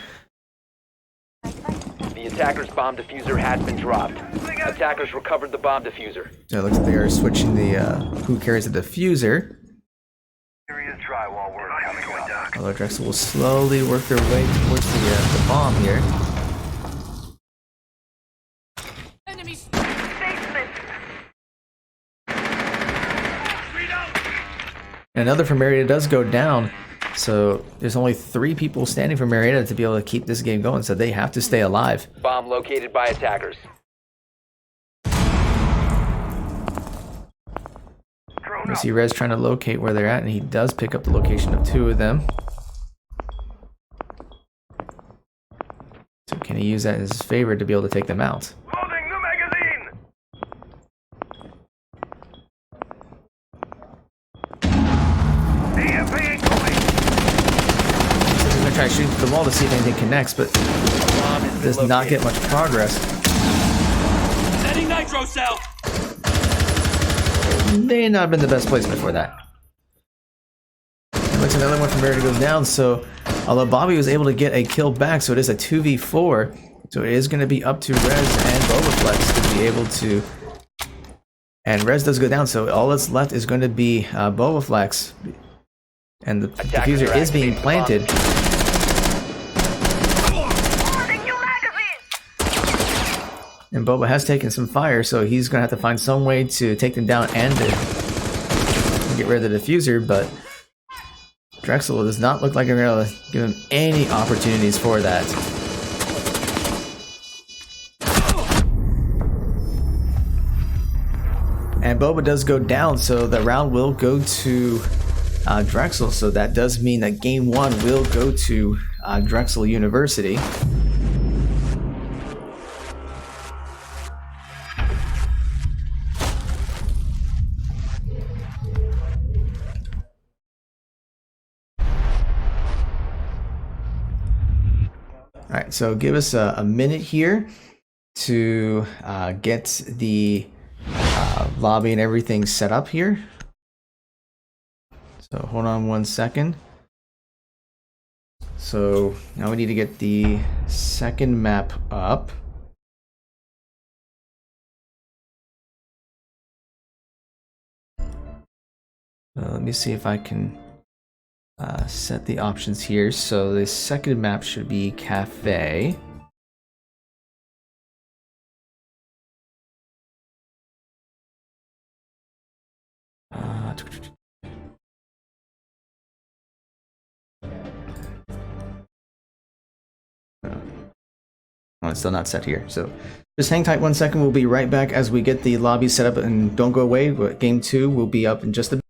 The attacker's bomb diffuser has been dropped. Attackers recovered the bomb diffuser. So it looks like they are switching the who carries the diffuser. Serious drywall work coming up. Although Drexel will slowly work their way towards the bomb here. Enemy Basement. And another from Marietta does go down. So there's only 3 people standing for Marietta to be able to keep this game going, so they have to stay alive. Bomb located by attackers. Drone We up. see Rez trying to locate where they're at, and he does pick up the location of 2 of them. So can he use that in his favor to be able to take them out? Loading the magazine. EMP incoming. He's gonna try to shoot the wall to see if anything connects, but Bomb has been does not located. get much progress. Setting nitro cell. May not have been the best placement for that. And looks another one from Marietta goes down, so although Bobby was able to get a kill back, so it is a 2v4. So it is going to be up to Rez and Bobaflex to be able to... And Rez does go down, so all that's left is going to be Bobaflex. And the Attackers diffuser are is being activating the bomb. planted. Loading new magazine. And Boba has taken some fire, so he's going to have to find some way to take them down and to get rid of the diffuser, but Drexel does not look like they're going to give him any opportunities for that. And Boba does go down, so the round will go to Drexel, so that does mean that game one will go to Drexel University. Alright, so give us a minute here to get the lobby and everything set up here. So hold on 1 second. So now we need to get the second map up. Let me see if I can set the options here. So the second map should be Cafe. Oh, it's still not set here. So just hang tight 1 second. We'll be right back as we get the lobby set up, and don't go away. Game 2 will be up in just a bit.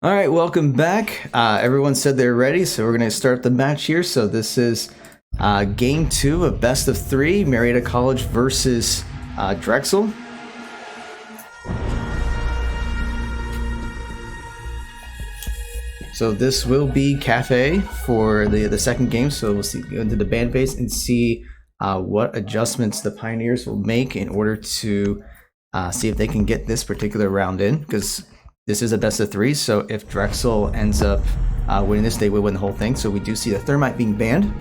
All right, welcome back. Everyone said they're ready, so we're going to start the match here. So this is game 2 of best of 3, Marietta College versus Drexel. So this will be Cafe for the second game. So we'll see, go into the band phase and see what adjustments the Pioneers will make in order to see if they can get this particular round in, because this is a best of 3, so if Drexel ends up winning this, they will win the whole thing. So we do see the Thermite being banned.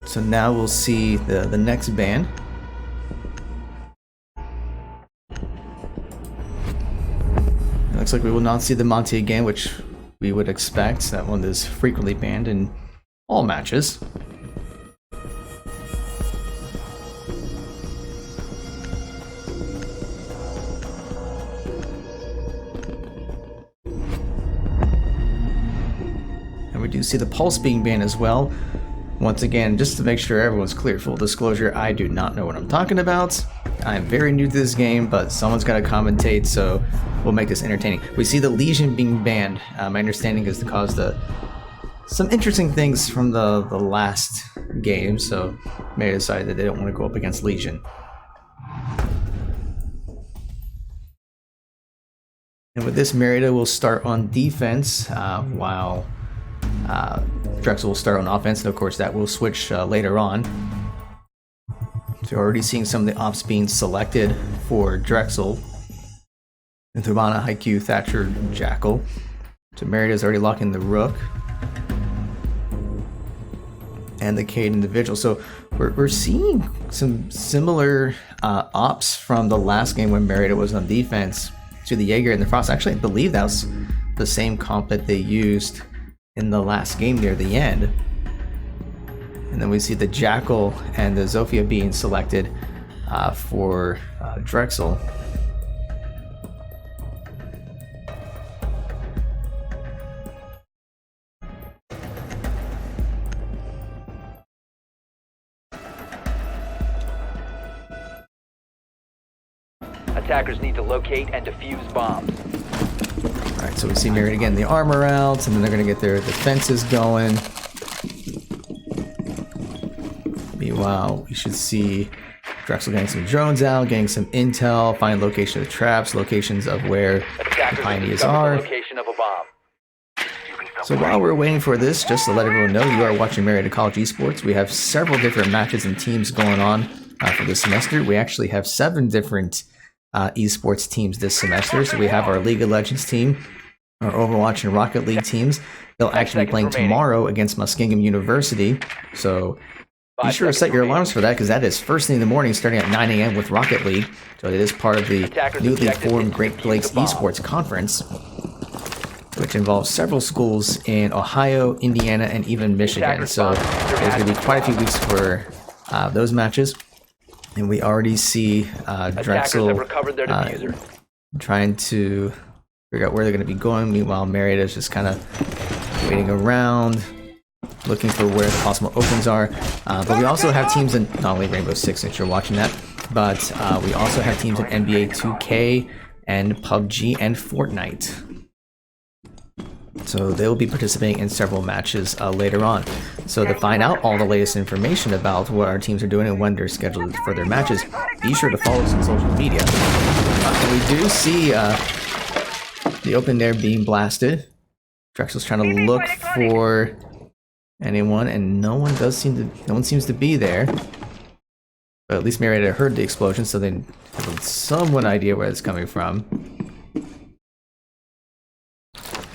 So now we'll see the next ban. It looks like we will not see the Monty again, which we would expect. That one is frequently banned in all matches. And we do see the Pulse being banned as well. Once again, just to make sure everyone's clear, full disclosure, I do not know what I'm talking about. I'm very new to this game, but someone's got to commentate, so we'll make this entertaining. We see the Legion being banned. My understanding is to cause some interesting things from the last game, so may decide that they don't want to go up against Legion. And with this, Marietta will start on defense, while Drexel will start on offense, and of course that will switch later on. So we're already seeing some of the ops being selected for Drexel. And Thubana, Haikyuu, Thatcher, Jackal. So Marietta's already locking the Rook. And the Cade individual. So we're seeing some similar ops from the last game when Marietta was on defense to the Jaeger and the Frost. Actually, I believe that was the same comp that they used in the last game near the end. And then we see the Jackal and the Zofia being selected for Drexel. Attackers need to locate and defuse bombs. Alright, so we see Marietta getting the armor out, and then they're going to get their defenses going. Meanwhile, we should see Drexel getting some drones out, getting some intel, find location of traps, locations of where the Pioneers are. Location of a bomb. So while we're waiting for this, just to let everyone know, you are watching Marietta College Esports. We have several different matches and teams going on for this semester. We actually have 7 different esports teams this semester. So we have our League of Legends team, our Overwatch and Rocket League teams. They'll actually be playing tomorrow against Muskingum University. So be sure to set your alarms for that, because that is first thing in the morning starting at 9 a.m. with Rocket League. So it is part of the newly formed Great Lakes Esports Conference, which involves several schools in Ohio, Indiana, and even Michigan. So there's going to be quite a few weeks for those matches. And we already see Drexel trying to figure out where they're going to be going. Meanwhile, Marietta is just kind of waiting around, looking for where the possible opens are. But we also have teams in not only Rainbow Six, since you're watching that, but we also have teams in NBA 2K and PUBG and Fortnite. So they'll be participating in several matches later on. So to find out all the latest information about what our teams are doing and when they're scheduled for their matches, be sure to follow us on social media. We do see the open there being blasted. Drexel's trying to look for anyone, and no one seems to be there. But at least Marietta heard the explosion, so they have somewhat idea where it's coming from.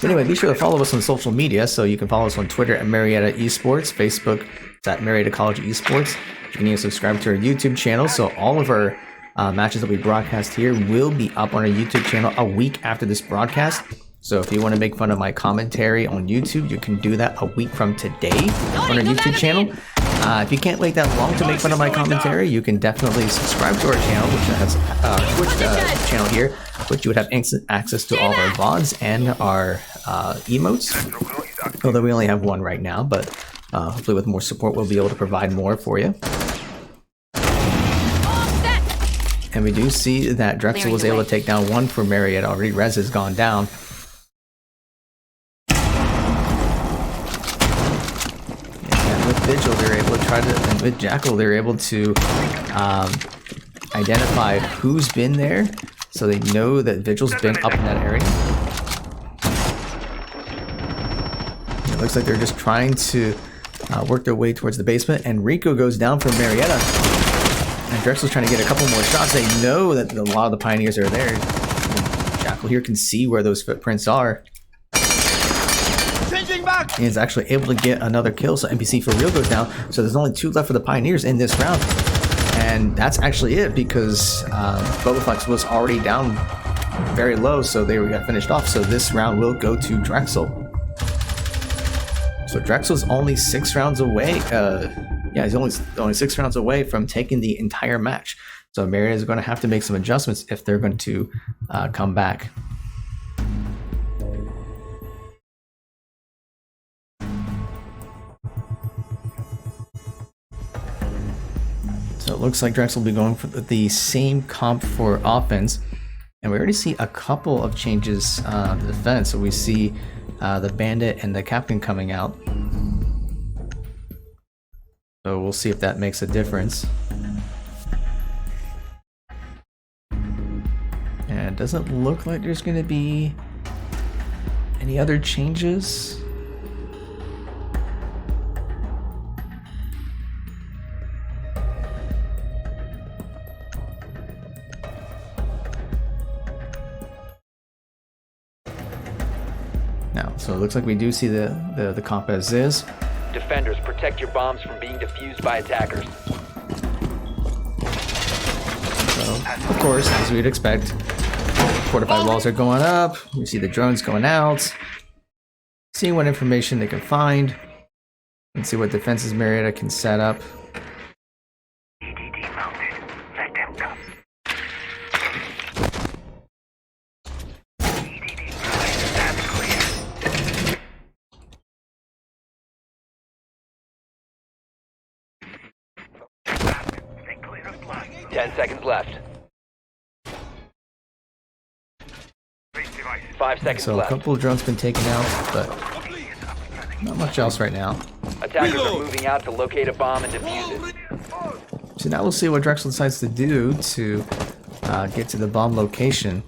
Anyway, be sure to follow us on social media. So you can follow us on Twitter at Marietta Esports, Facebook it's at Marietta College Esports. You can even subscribe to our YouTube channel. So all of our matches that we broadcast here will be up on our YouTube channel a week after this broadcast. So if you want to make fun of my commentary on YouTube, you can do that a week from today on our YouTube channel. If you can't wait that long to make fun of my commentary, you can definitely subscribe to our channel, which has Twitch channel here, which you would have access to all of our VODs and our emotes. Although we only have one right now, but Hopefully with more support, we'll be able to provide more for you. And we do see that Drexel was able to take down one for Marietta already. Rez has gone down. And with Vigil, they're able to and with Jackal, they're able to identify who's been there. So they know that Vigil's been up in that area. It looks like they're just trying to work their way towards the basement. And Rico goes down for Marietta. And Drexel's trying to get a couple more shots. They know that a lot of the Pioneers are there. And Jackal here can see where those footprints are. Changing back! And is actually able to get another kill. So NPC for real goes down. So there's only 2 left for the Pioneers in this round. And that's actually it, because Bobaflex was already down very low, so they got finished off. So this round will go to Drexel. So Drexel's only 6 rounds away. Yeah, he's only 6 rounds away from taking the entire match. So Marietta is going to have to make some adjustments if they're going to come back. So it looks like Drexel will be going for the same comp for offense. And we already see a couple of changes to the defense. So we see the Bandit and the Captain coming out. So we'll see if that makes a difference. And it doesn't look like there's going to be any other changes. Now, so it looks like we do see the comp as is. Defenders, protect your bombs from being defused by attackers. So, of course, as we'd expect, fortified walls are going up. We see the drones going out. Seeing what information they can find. And see what defenses Marietta can set up. EDD mounted. Let them come. EDD prime. That's clear. 10 seconds left. 5 seconds So a left. couple of drones been taken out, but not much else right now. Attackers are moving out to locate a bomb and defuse it. So now we'll see what Drexel decides to do to get to the bomb location.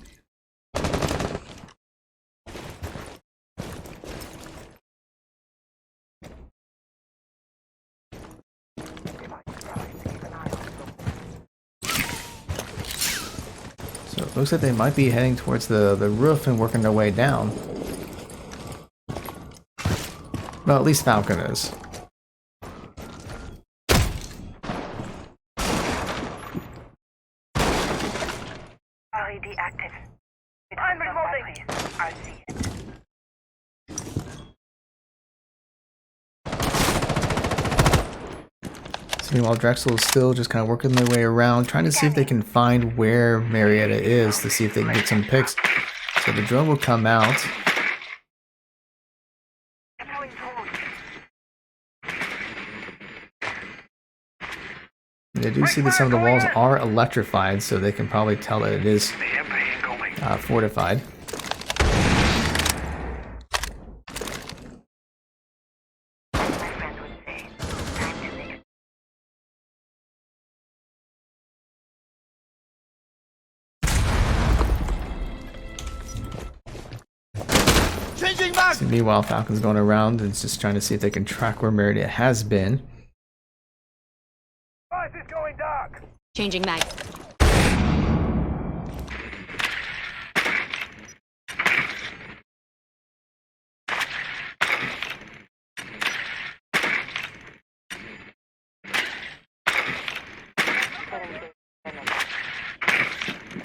So it looks like they might be heading towards the roof and working their way down. Well, at least Falcon is. LED active. I'm remoting. I see it. So meanwhile, Drexel is still just kind of working their way around, trying to see if they can find where Marietta is, to see if they can get some picks. So the drone will come out. Deploying forward. And they do see that some of the walls are electrified, so they can probably tell that it is fortified. My friends would say, time to make Changing back! So meanwhile, Falcon's going around and just trying to see if they can track where Marietta has been. Device is going dark. Changing mag.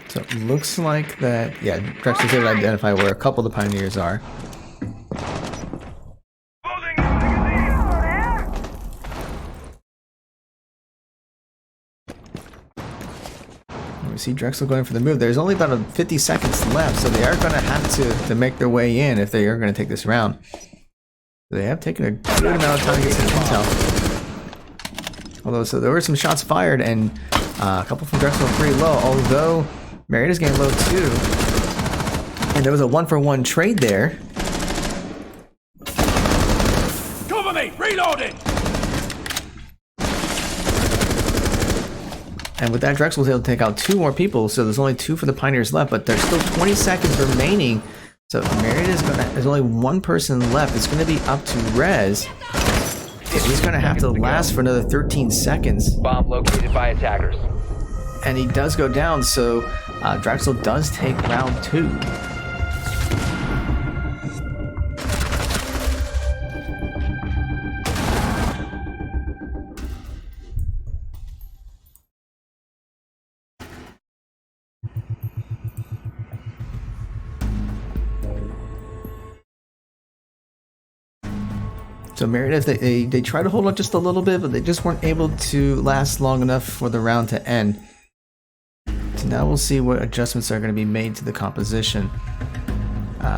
So it looks like that, yeah, Drexel's able to identify where a couple of the Pioneers are. We see Drexel going for the move. There's only about 50 seconds left, so they are going to have to make their way in if they are going to take this round. They have taken a good amount of time to get some intel. Although, so there were some shots fired, and a couple from Drexel were pretty low, although Marietta's getting low too. And there was a 1-for-1 trade there. Cover me! Reloading! And with that, Drexel was able to take out 2 more people, so there's only 2 for the Pioneers left, but there's still 20 seconds remaining. So Marietta there's only 1 person left. It's going to be up to Rez. He's going to have to last for another 13 seconds. Bomb located by attackers. And he does go down, so Drexel does take round 2. So Marietta, they try to hold on just a little bit, but they just weren't able to last long enough for the round to end. So now we'll see what adjustments are going to be made to the composition.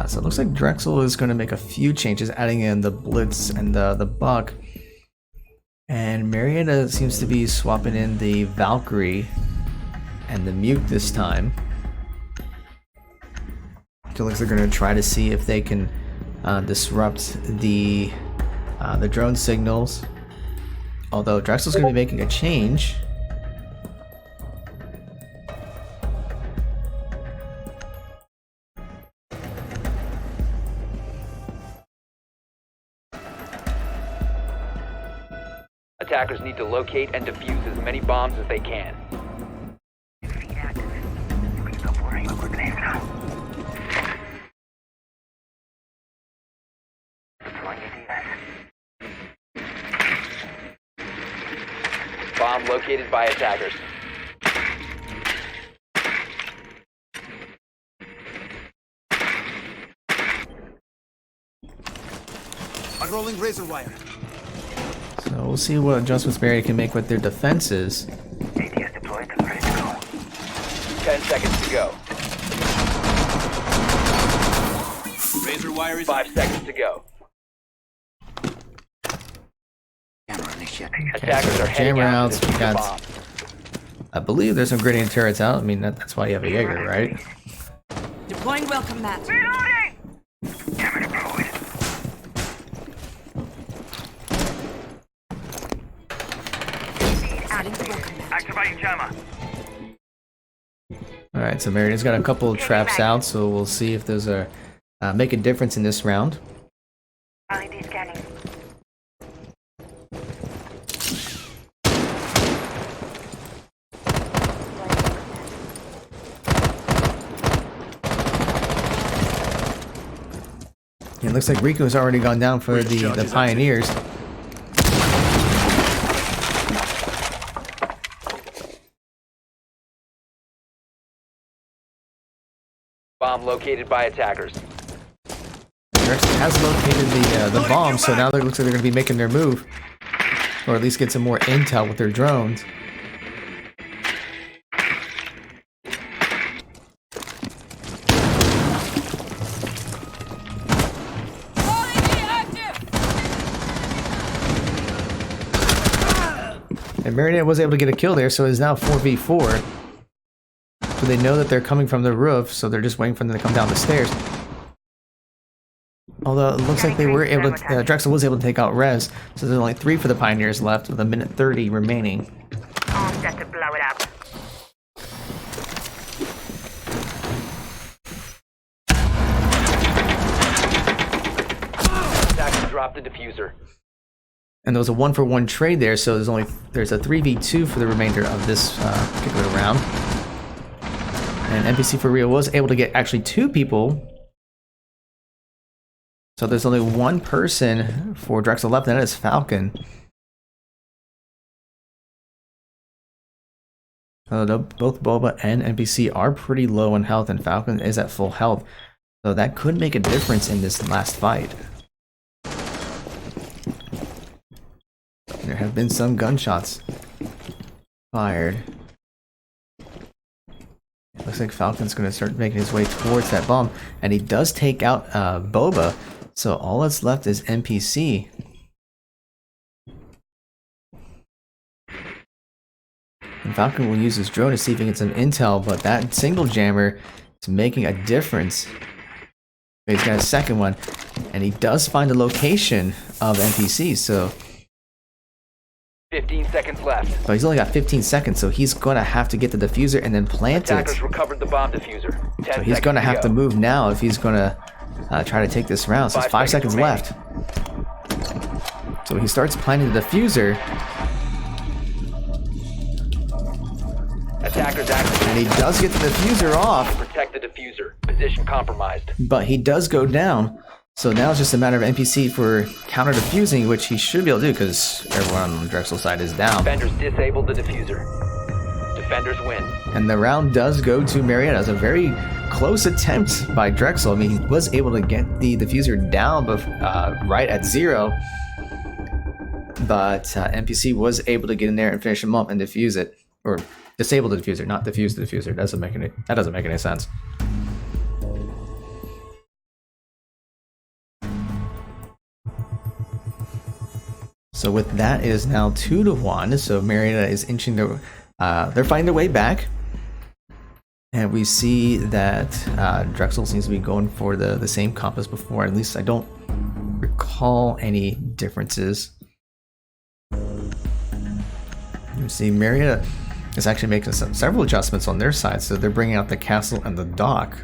So it looks like Drexel is going to make a few changes, adding in the Blitz and the Buck. And Marietta seems to be swapping in the Valkyrie and the Mute this time. So it looks like they're going to try to see if they can disrupt the drone signals. Although Drexel's going to be making a change. Attackers need to locate and defuse as many bombs as they can. Bomb located by attackers. Unrolling razor wire. So we'll see what adjustments Marietta can make with their defenses. 10 seconds to go. Razor wire is 5 seconds to go. Attackers are heading Jammer out outs. to We defuse the got, bomb. I believe there's some grenade turrets out. I mean, that's why you have a Jaeger, right? Deploying welcome mat. Reloading! Adding the welcome mat. Activating jammer. Alright, so Marietta's got a couple of traps out, so we'll see if those are make a difference in this round. LED scanning. It looks like Rico's already gone down for the Pioneers. Bomb located by attackers. Drexel has located the bomb, so now it looks like they're going to be making their move. Or at least get some more intel with their drones. And Marietta was able to get a kill there, so it's now 4v4. So they know that they're coming from the roof, so they're just waiting for them to come down the stairs. Although it looks like they were able to, Drexel was able to take out Rez, so there's only 3 for the Pioneers left with 1:30 remaining. Arm set to blow it up. Attackers dropped the diffuser. And there was a 1-for-1 trade there, so there's a 3v2 for the remainder of this particular round. And NPC for Rio was able to get actually 2 people. So there's only 1 person for Drexel left, and that is Falcon. Both Boba and NPC are pretty low in health, and Falcon is at full health. So that could make a difference in this last fight. There have been some gunshots fired. Looks like Falcon's going to start making his way towards that bomb, and he does take out Boba. So all that's left is NPC. And Falcon will use his drone to see if he gets some intel, but that single jammer is making a difference. He's got a second one, and he does find the location of NPC, so... 15 seconds left. But he's only got 15 seconds, so he's going to have to get the diffuser and then plant it. Attackers recovered the bomb diffuser. 10 So he's going to have to move now if he's going to try to take this round. So it's 5 seconds left. So he starts planting the diffuser. Attackers activated. And he does get the diffuser off, Protect the diffuser. Position compromised. but he does go down. So now it's just a matter of NPC for counter diffusing, which he should be able to do because everyone on the Drexel side is down. Defenders disabled the diffuser. Defenders win. And the round does go to Marietta. It was a very close attempt by Drexel. I mean, he was able to get the diffuser down right at 0. But NPC was able to get in there and finish him up and defuse it. Or disable the diffuser, not defuse the diffuser. That doesn't make any sense. So with that, it is now 2-1. So Marietta is inching their, they're finding their way back. And we see that Drexel seems to be going for the same compass before. At least I don't recall any differences. You see Marietta is actually making several adjustments on their side. So they're bringing out the castle and the dock.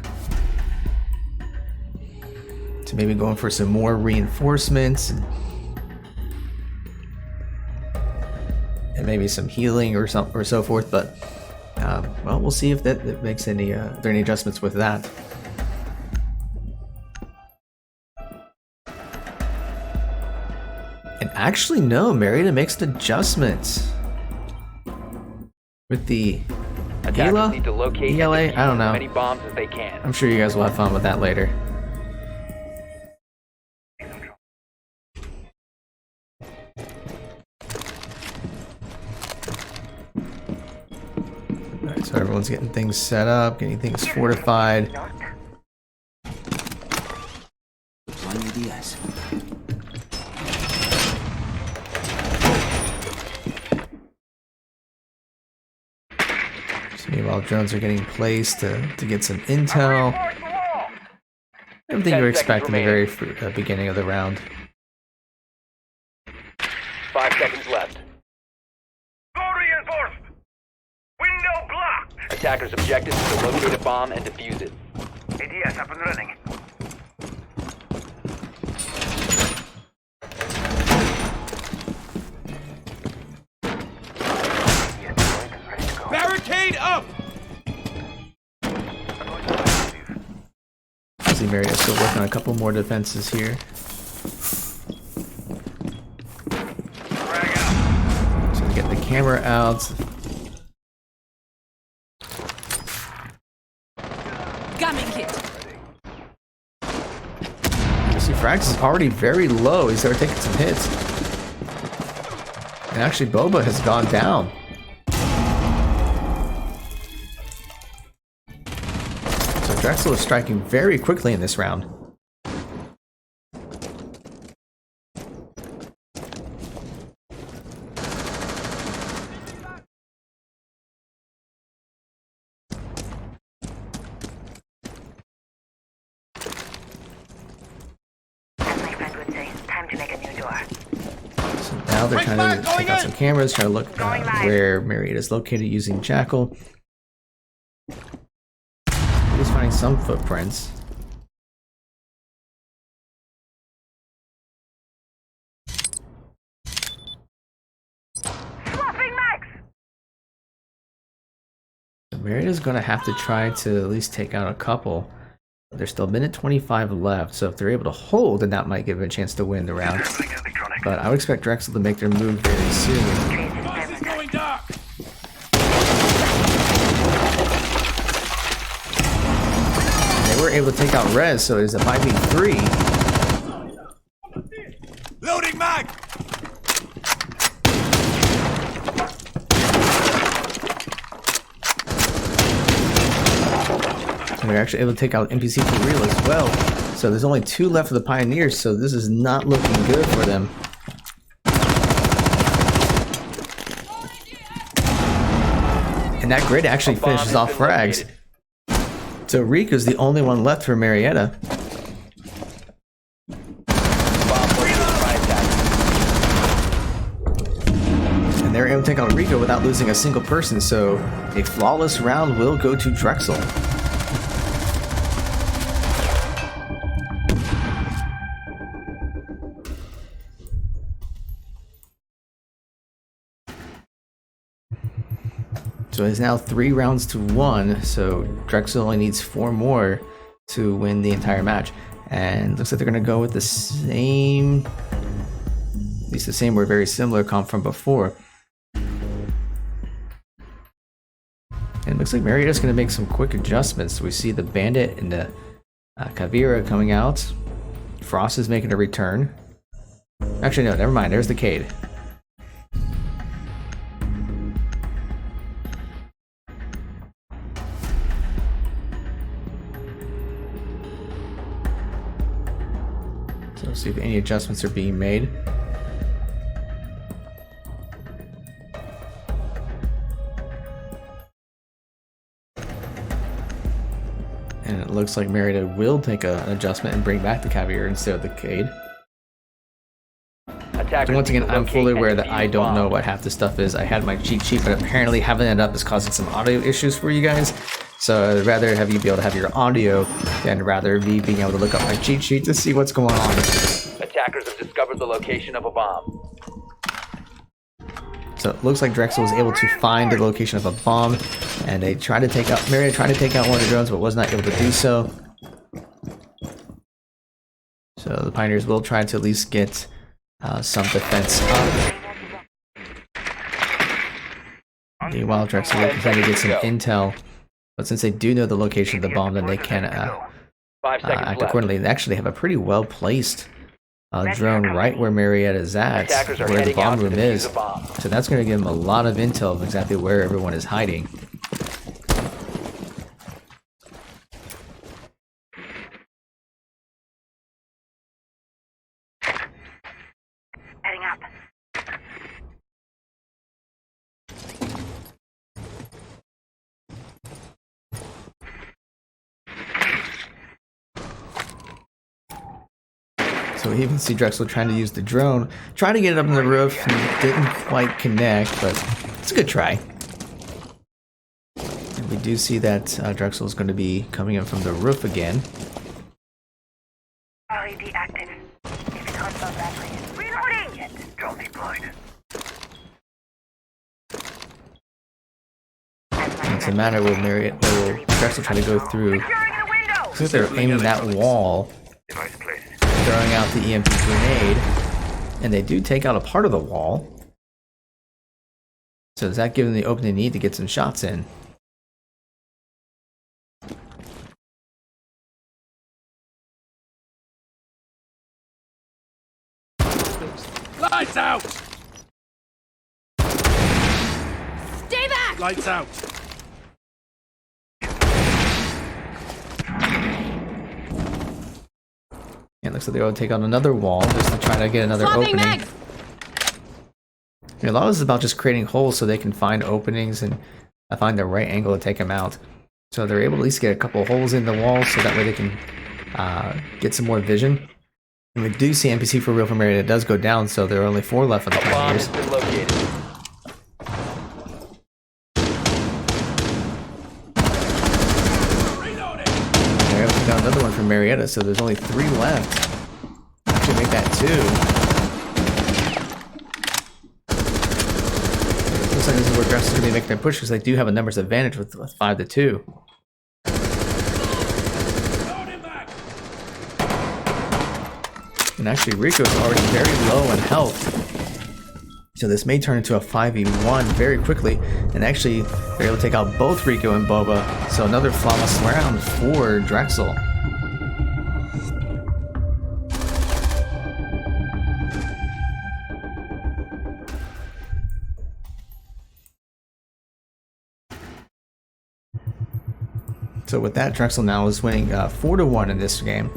So maybe going for some more reinforcements. And maybe some healing or so forth, but well, we'll see if that makes any if there are any adjustments with that. And actually, no, Marietta makes the adjustments with the Attackers need to locate ELA. and defuse I don't know. as many bombs as they can. I'm sure you guys will have fun with that later. So everyone's getting things set up, getting things fortified. Plenty of DS. So meanwhile, drones are getting placed to get some intel. Everything you would expect in the very beginning of the round. 5 seconds left. Go reinforced! Window blocked! Attackers' objective is to locate a bomb and defuse it. ADS up and running. Barricade up! I see Marietta's still working on a couple more defenses here. So we get the camera out. Gumming hit. You see Frax is already very low. He's already taking some hits. And actually Boba has gone down. So Drexel is striking very quickly in this round. As my friend would say, time to make a new door. So now they're trying to take out some cameras, trying to look where Marietta is located using Jackal. He's finding some footprints. Swapping max! Marietta's going to have to try to at least take out a couple. There's still a minute 25 left, so if they're able to hold, then that might give them a chance to win the round. But I would expect Drexel to make their move very soon. It's going dark! They were able to take out Rez, so it's a 5v3. Loading mag! And they're actually able to take out NPC for real as well. So there's only 2 left for the Pioneers, so this is not looking good for them. And that grid actually finishes off frags. So Rico's the only one left for Marietta. And they're able to take out Rico without losing a single person, so a flawless round will go to Drexel. So it's now 3 rounds to 1, so Drexel only needs 4 more to win the entire match. And looks like they're going to go with the same, at least the same or very similar comp from before. And it looks like Marietta's going to make some quick adjustments. We see the Bandit and the Kavira coming out. Frost is making a return. Actually, no, never mind. There's the Cade. So let's see if any adjustments are being made. And it looks like Marietta will take an adjustment and bring back the Caviar instead of the Cade. So once again, I'm fully aware that I don't know what half the stuff is. I had my cheat sheet, but apparently having it up is causing some audio issues for you guys. So I'd rather have you be able to have your audio than rather me being able to look up my cheat sheet to see what's going on. Attackers have discovered the location of a bomb. So it looks like Drexel was able to find the location of a bomb, and they tried to take out, Marietta tried to take out one of the drones, but was not able to do so. So the Pioneers will try to at least get some defense up. Meanwhile, Drexel will continue to get some intel, but since they do know the location of the bomb, then they can act accordingly. They actually have a pretty well placed drone right where Marietta is at, where the bomb room is. So that's going to give them a lot of intel of exactly where everyone is hiding. Heading up. So we even see Drexel trying to use the drone, trying to get it up on the roof, and didn't quite connect, but it's a good try. And we do see that Drexel is going to be coming in from the roof again. LED active. If it console battery. Reloading! Drone deployed. It's a matter where Drexel trying to go through. Securing the window! So they're aiming that wall, throwing out the EMP grenade, and they do take out a part of the wall. So does that give them the opening they need to get some shots in? Lights out! Stay back! Lights out! Yeah, it looks like they're going to take out another wall just to try to get another Swapping opening. mags! A lot of this is about just creating holes so they can find openings and find the right angle to take them out. So they're able to at least get a couple of holes in the wall so that way they can get some more vision. And we do see NPC for real from Marietta does go down, so there are only 4 left of the A bomb Pioneers. has been located. They're able to take out another one from Marietta, so there's only 3 left. Actually make that 2. Looks like this is where Drexel's going to be making their push because they do have a numbers advantage with 5-2. And actually Rico's already very low in health. So this may turn into a 5v1 very quickly. And actually they're able to take out both Rico and Boba. So another flawless round for Drexel. So with that, Drexel now is winning 4-1 in this game.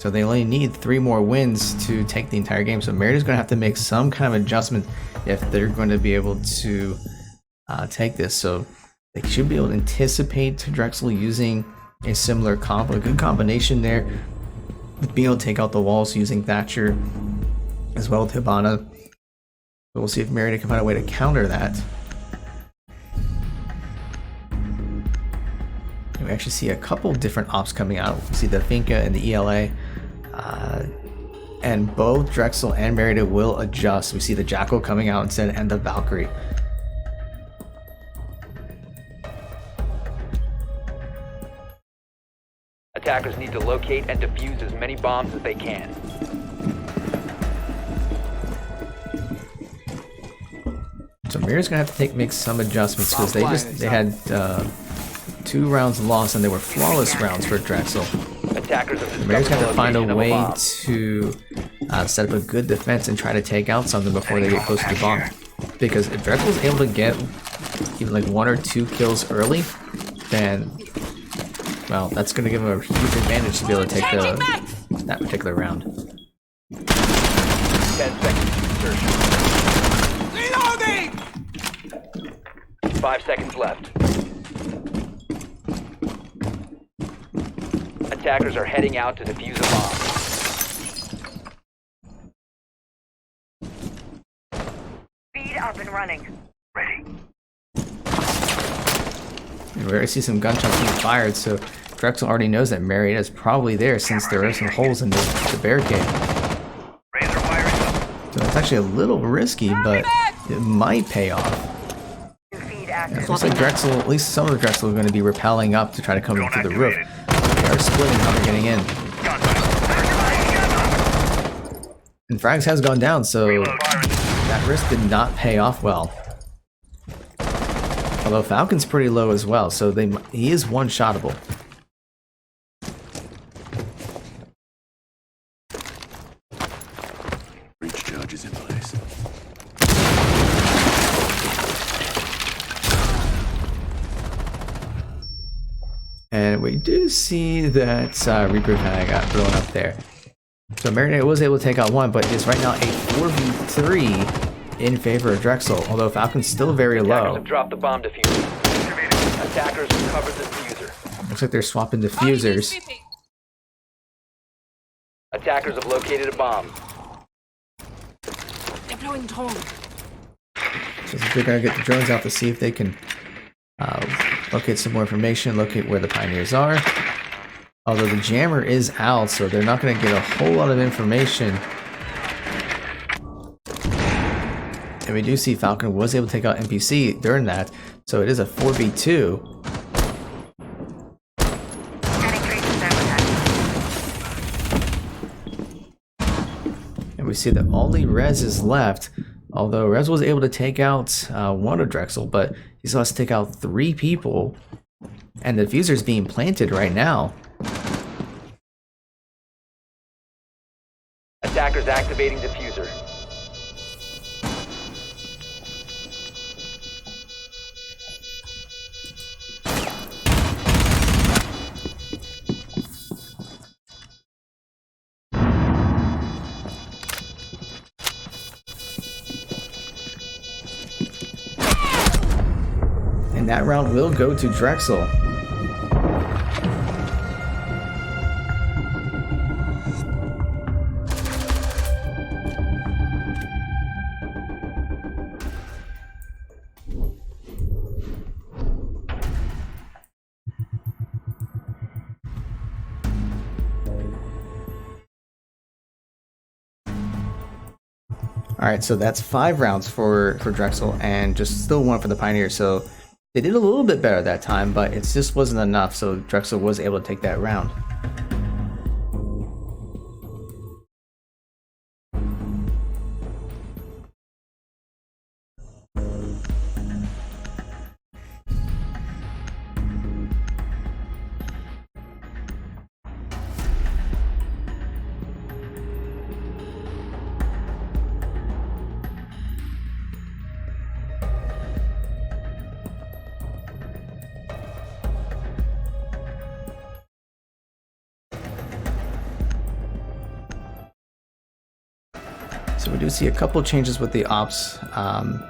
So they only need 3 more wins to take the entire game. So Marietta is going to have to make some kind of adjustment if they're going to be able to take this. So they should be able to anticipate Drexel using a similar combo, a good combination there, with being able to take out the walls using Thatcher as well with Hibana. So we'll see if Marietta can find a way to counter that. And we actually see a couple different ops coming out. We see the Finca and the ELA. And both Drexel and Marietta will adjust. We see the Jackal coming out instead and the Valkyrie. Attackers need to locate and defuse as many bombs as they can. So Maria's gonna have to make some adjustments because they had 2 rounds lost and they were flawless rounds for Drexel. Attackers have Maria's got to find a way bomb. to set up a good defense and try to take out something before they get close to the bomb. Because if Drexel's able to get even like 1 or 2 kills early, then well, that's going to give them a huge advantage to be able to take that particular round. 10 seconds to insertion. Reloading! 5 seconds left. Attackers are heading out to defuse a bomb. Speed up and running. Ready. And we already see some gunshots being fired, so Drexel already knows that Marietta is probably there since there are some holes in the barricade. Razor wiring up. So it's actually a little risky, but it might pay off. Feed It active. looks like Drexel, at least some of Drexel, are going to be rappelling up to try to come in through the roof. They are splitting how they're getting in. And Frags has gone down, so that risk did not pay off well. Although Falcon's pretty low as well, so he is one-shottable. Breach charges in place. And we do see that Reaper kind of got thrown up there. So Marietta was able to take out 1, but it's right now a 4v3 in favor of Drexel, although Falcon's still very Attackers low. have dropped the bomb diffuser. Attackers recovered the diffuser. Looks like they're swapping diffusers. Attackers have located a bomb. Deploying drone. So they're going to get the drones out to see if they can locate some more information, locate where the pioneers are. Although the jammer is out, so they're not going to get a whole lot of information. And we do see Falcon was able to take out NPC during that, so it is a 4v2. Scanning traces sabotage. And we see that only Rez is left, although Rez was able to take out 1 of Drexel, but he still has to take out 3 people. And the diffuser's being planted right now. Attackers activating diffuser. And that round will go to Drexel. Alright, so that's 5 rounds for Drexel and just still 1 for the Pioneers. So they did a little bit better that time, but it just wasn't enough, so Drexel was able to take that round. So we do see a couple changes with the ops. I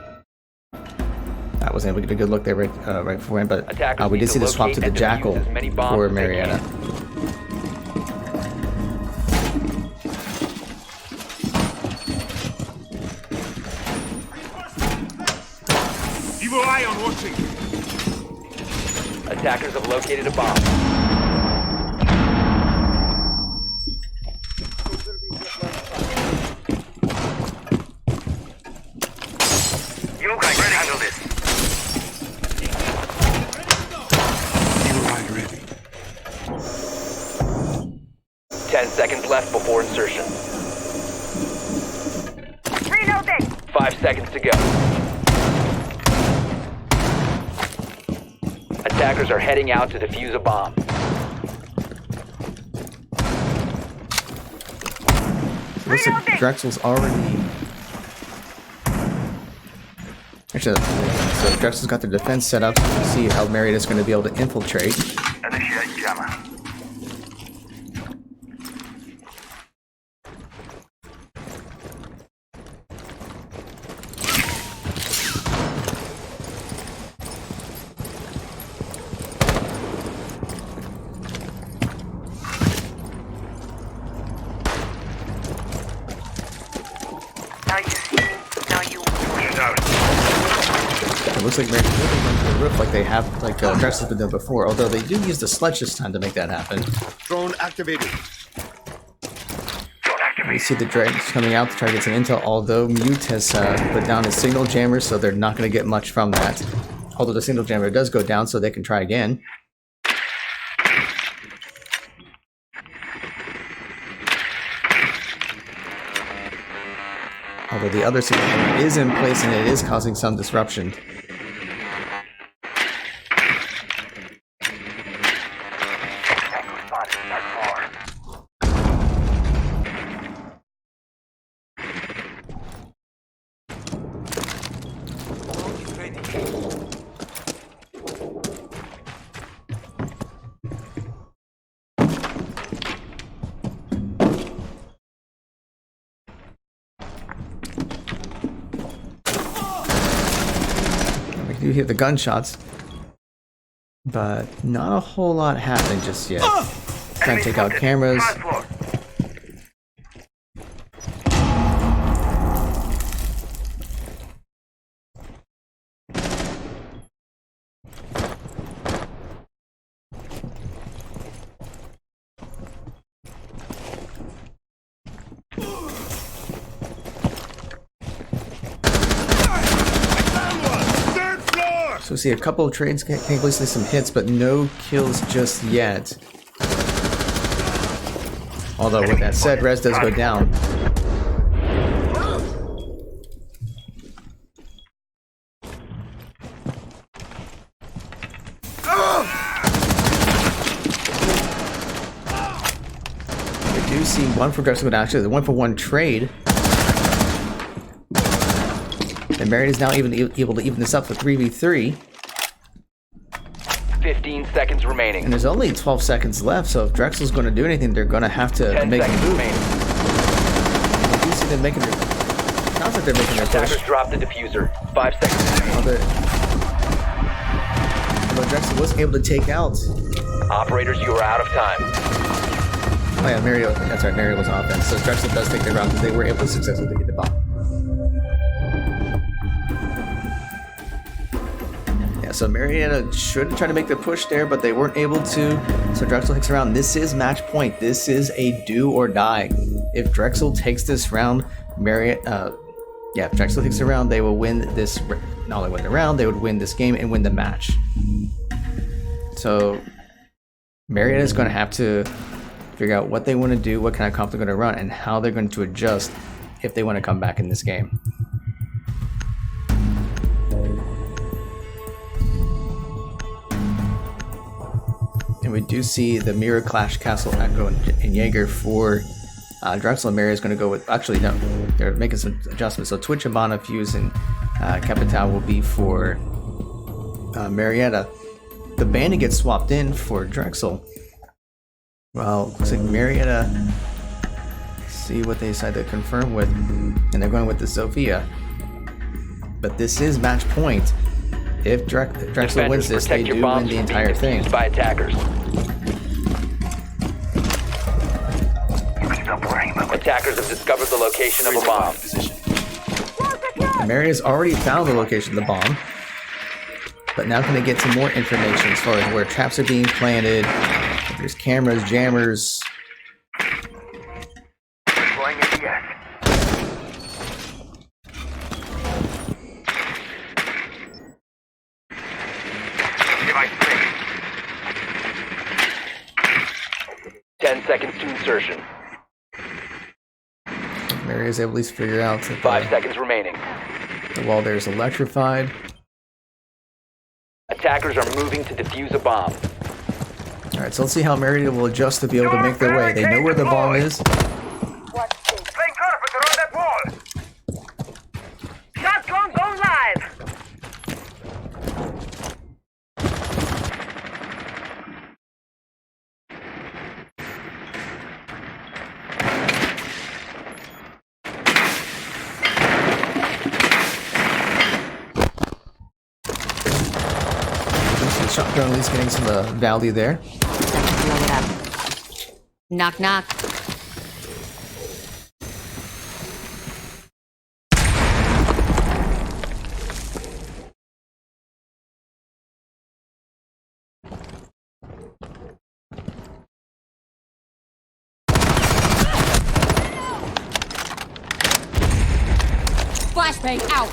wasn't able to get a good look there right beforehand, but Attackers we need did see to the swap to locate the and defuse Jackal as many bombs for as they Marietta. Evil eye on watching. Attackers have located a bomb. You guys can handle this. Evil eye ready. 10 seconds left before insertion. Reloading. 5 seconds to go. Attackers are heading out to defuse a bomb. Looks like Drexel's already... Actually, so Drexel's got the defense set up, so we'll see how Marietta's going to be able to infiltrate. Initiate jammer. Now you see me. Now you push it out. It looks like Marietta's really going to the roof like they have, like Drexel's been done before, although they do use the sledge this time to make that happen. Drone activated. We see the Dragons coming out to try to get some intel, although Mute has put down his signal jammer, so they're not going to get much from that. Although the signal jammer does go down, so they can try again. Although the other signal jammer is in place and it is causing some disruption. We do hear the gunshots, but not a whole lot happening just yet. Trying to take out cameras. So we see a couple of trades taking place and some hits, but no kills just yet. Although with that said, res does go down. We do see one for Drexel, actually the 1-for-1 trade. And Marietta is now able to even this up for 3v3. 15 seconds remaining. And there's only 12 seconds left, so if Drexel's going to do anything, they're going to have to 10 make a seconds move. remaining. I do see them making their... Sounds like they're making their Attackers push. drop the diffuser. 5 seconds. Although Drexel was able to take out... Operators, you are out of time. Oh yeah, Mario. That's right, Mario was on offense. So Drexel does take the round because they were able to successfully get the bomb. Yeah, so Marietta should try to make the push there, but they weren't able to. So Drexel takes the round. This is match point. This is a do or die. If Drexel takes this round, if Drexel takes the round, they will win this. Not only win the round, they would win this game and win the match. So Marietta is going to have to figure out what they want to do, what kind of comp they're going to run, and how they're going to adjust if they want to come back in this game. And we do see the Mirror Clash Castle Echo and Jaeger for Drexel. And Marietta is going to go with... Actually, no. They're making some adjustments. So Twitch, Habana, Fuse, and Capital will be for Marietta. The Bandit gets swapped in for Drexel. Well, looks like Marietta see what they decide to confirm with, and they're going with the Sophia. But this is match point. If Drexel wins this, they do win the entire thing. By attackers. Stop worrying about what Attackers have discovered the location of a bomb. And Marietta's already found the location of the bomb, but now can they get some more information as far as where traps are being planted, if there's cameras, jammers. deploying ADS. Device ready. 10 seconds to insertion. Marietta's able to at least figure out that 5 seconds remaining. the wall there is electrified. Attackers are moving to defuse a bomb. Alright, so let's see how Marietta will adjust to be able to make their way. They know where the bomb is. Playing carpenter on that wall. Shotgun going live. The shotgun at least getting some value there. Load it up. Knock, knock. Flashbang out.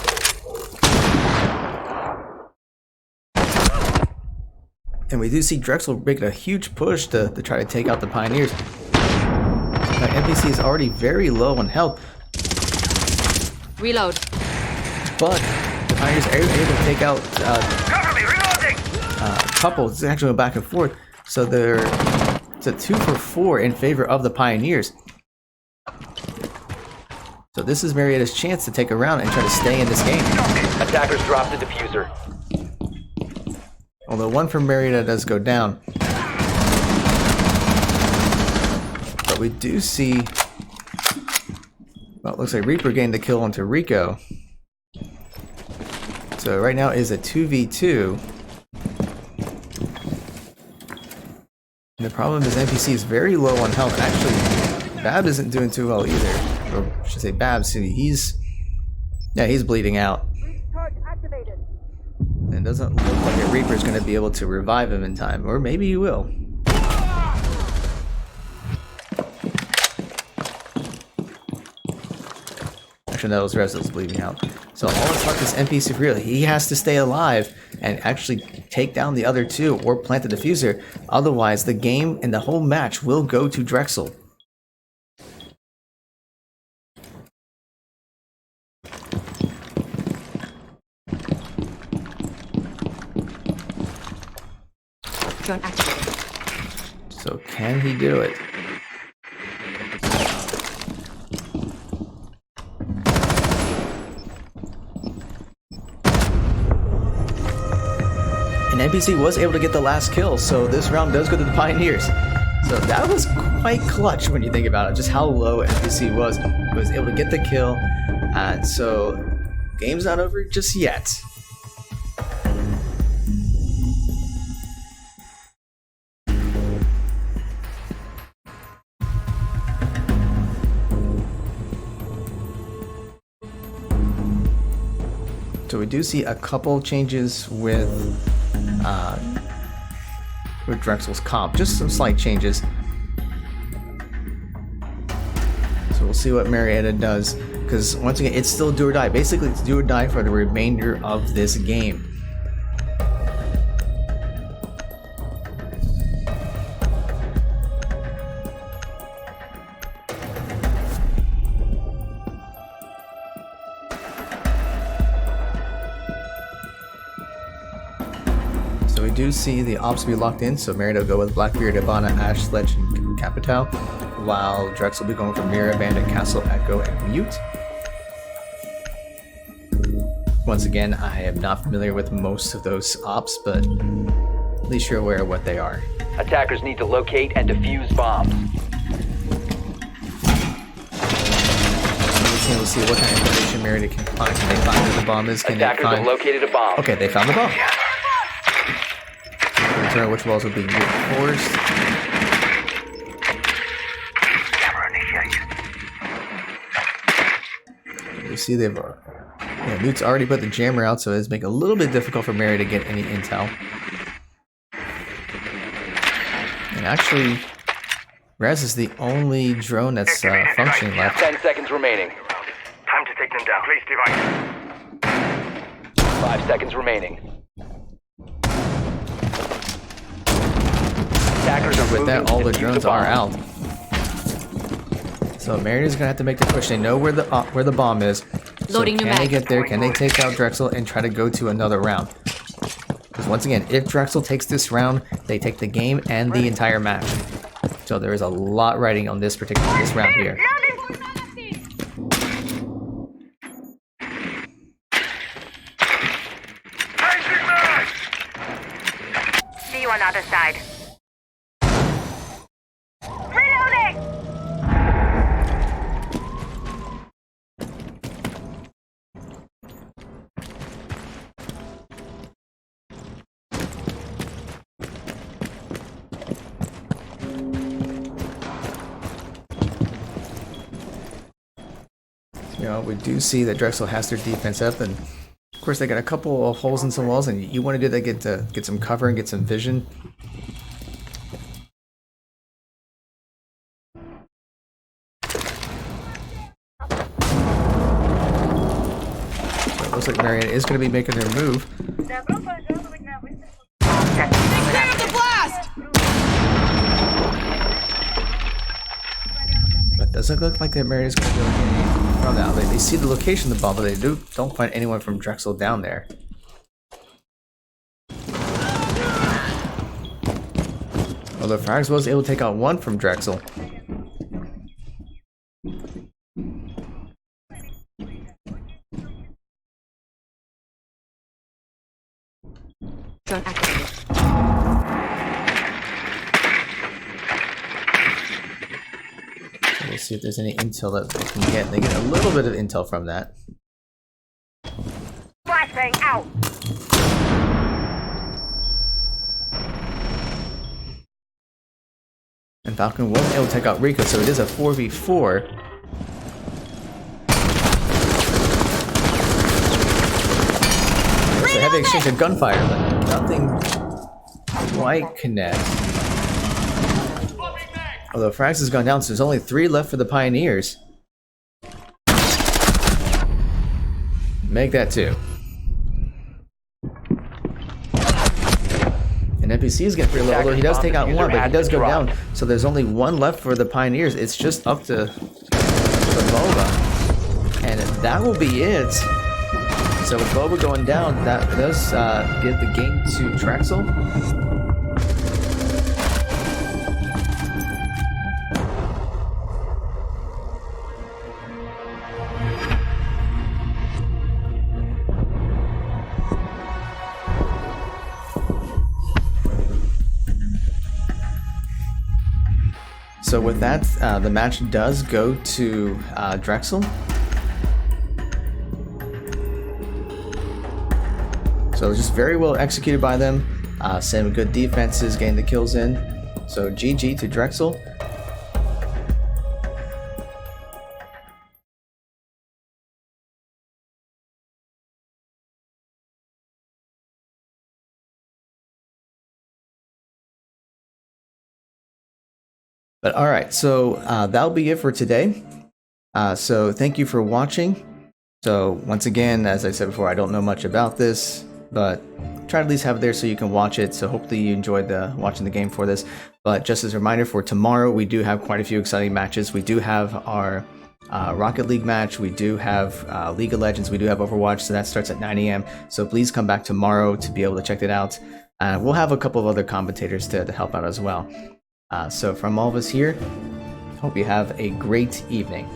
And we do see Drexel making a huge push to try to take out the Pioneers. But NPC is already very low on health, Reload. but the Pioneers are able to take out Cover me, reloading. a couple. It's actually going back and forth. So it's a 2 for 4 in favor of the Pioneers. So this is Marietta's chance to take a round and try to stay in this game. Attackers drop the diffuser. Although one from Marietta does go down. But we do see... Well, it looks like Reaper getting the kill onto Rico. So right now is a 2v2. And the problem is NPC is very low on health. Actually, Bab isn't doing too well either. Or I should say Babs. He's bleeding out. And it doesn't look like a Reaper is going to be able to revive him in time. Or maybe he will. Actually, no, it was Rez that was bleeding out. So all it's about this NPC really, he has to stay alive and actually take down the other two or plant the diffuser. Otherwise, the game and the whole match will go to Drexel. Drone activated. So can he do it? And NPC was able to get the last kill, so this round does go to the Pioneers. So that was quite clutch when you think about it, just how low NPC was. He was able to get the kill, and so game's not over just yet. So we do see a couple changes with Drexel's comp, just some slight changes. So we'll see what Marietta does, because once again, it's still do or die. Basically, it's do or die for the remainder of this game. So we do see the ops be locked in, so Marietta will go with Blackbeard, Ivana, Ash, Sledge, and Capital, while Drexel will be going for Mira, Bandit, Castle, Echo, and Mute. Once again, I am not familiar with most of those ops, but at least you're aware of what they are. Attackers need to locate and defuse bombs. watching, we'll see what kind of information Marietta can find. Can they find where the bomb is? Can they Attackers have find... located a bomb. Okay, they found the bomb. Determine which walls will be reinforced. Camera initiated. You see they've... Yeah, Newt's already put the jammer out, so it's making it a little bit difficult for Marietta to get any intel. And actually, Raz is the only drone that's functioning left. 10 seconds remaining. Time to take them down. Place device. 5 seconds remaining. Attackers are With that, moving all to the defuse drones the bomb. are out. So Marietta's gonna have to make the push. They know where the bomb is. So Loading new can they mag. get there? Can they take out Drexel and try to go to another round? Because once again, if Drexel takes this round, they take the game and the entire match. So there is a lot riding on this round here. See you on the other side. Reloading! You know, we do see that Drexel has their defense up, and of course they got a couple of holes in some walls, and you want to do that, get some cover and get some vision. So it looks like Marietta is going to be making their move. But doesn't look like that Marietta's going to be able to get anything from that. They see the location of the bomb, but they don't find anyone from Drexel down there. Although Frags was able to take out one from Drexel. Drone activated. So we'll see if there's any intel that they can get. They get a little bit of intel from that. Flashbang out! And Falcon wasn't able to take out Rico, so it is a 4v4. There's a heavy exchange of gunfire, but nothing quite connects. Although Frax has gone down, so there's only 3 left for the Pioneers. Make that 2. And NPC is getting pretty low, although he does take out 1, but he does go down. So there's only 1 left for the Pioneers. It's just up to Boba. And that will be it. So with Boba going down, that does give the game to Drexel. So with that, the match does go to Drexel. So just very well executed by them. Some good defenses, getting the kills in. So GG to Drexel. But all right, so that'll be it for today. So thank you for watching. So once again, as I said before, I don't know much about this, but try to at least have it there so you can watch it. So hopefully you enjoyed watching the game for this. But just as a reminder, for tomorrow, we do have quite a few exciting matches. We do have our Rocket League match. We do have League of Legends. We do have Overwatch, so that starts at 9 AM. So please come back tomorrow to be able to check it out. We'll have a couple of other commentators to help out as well. So from all of us here, hope you have a great evening.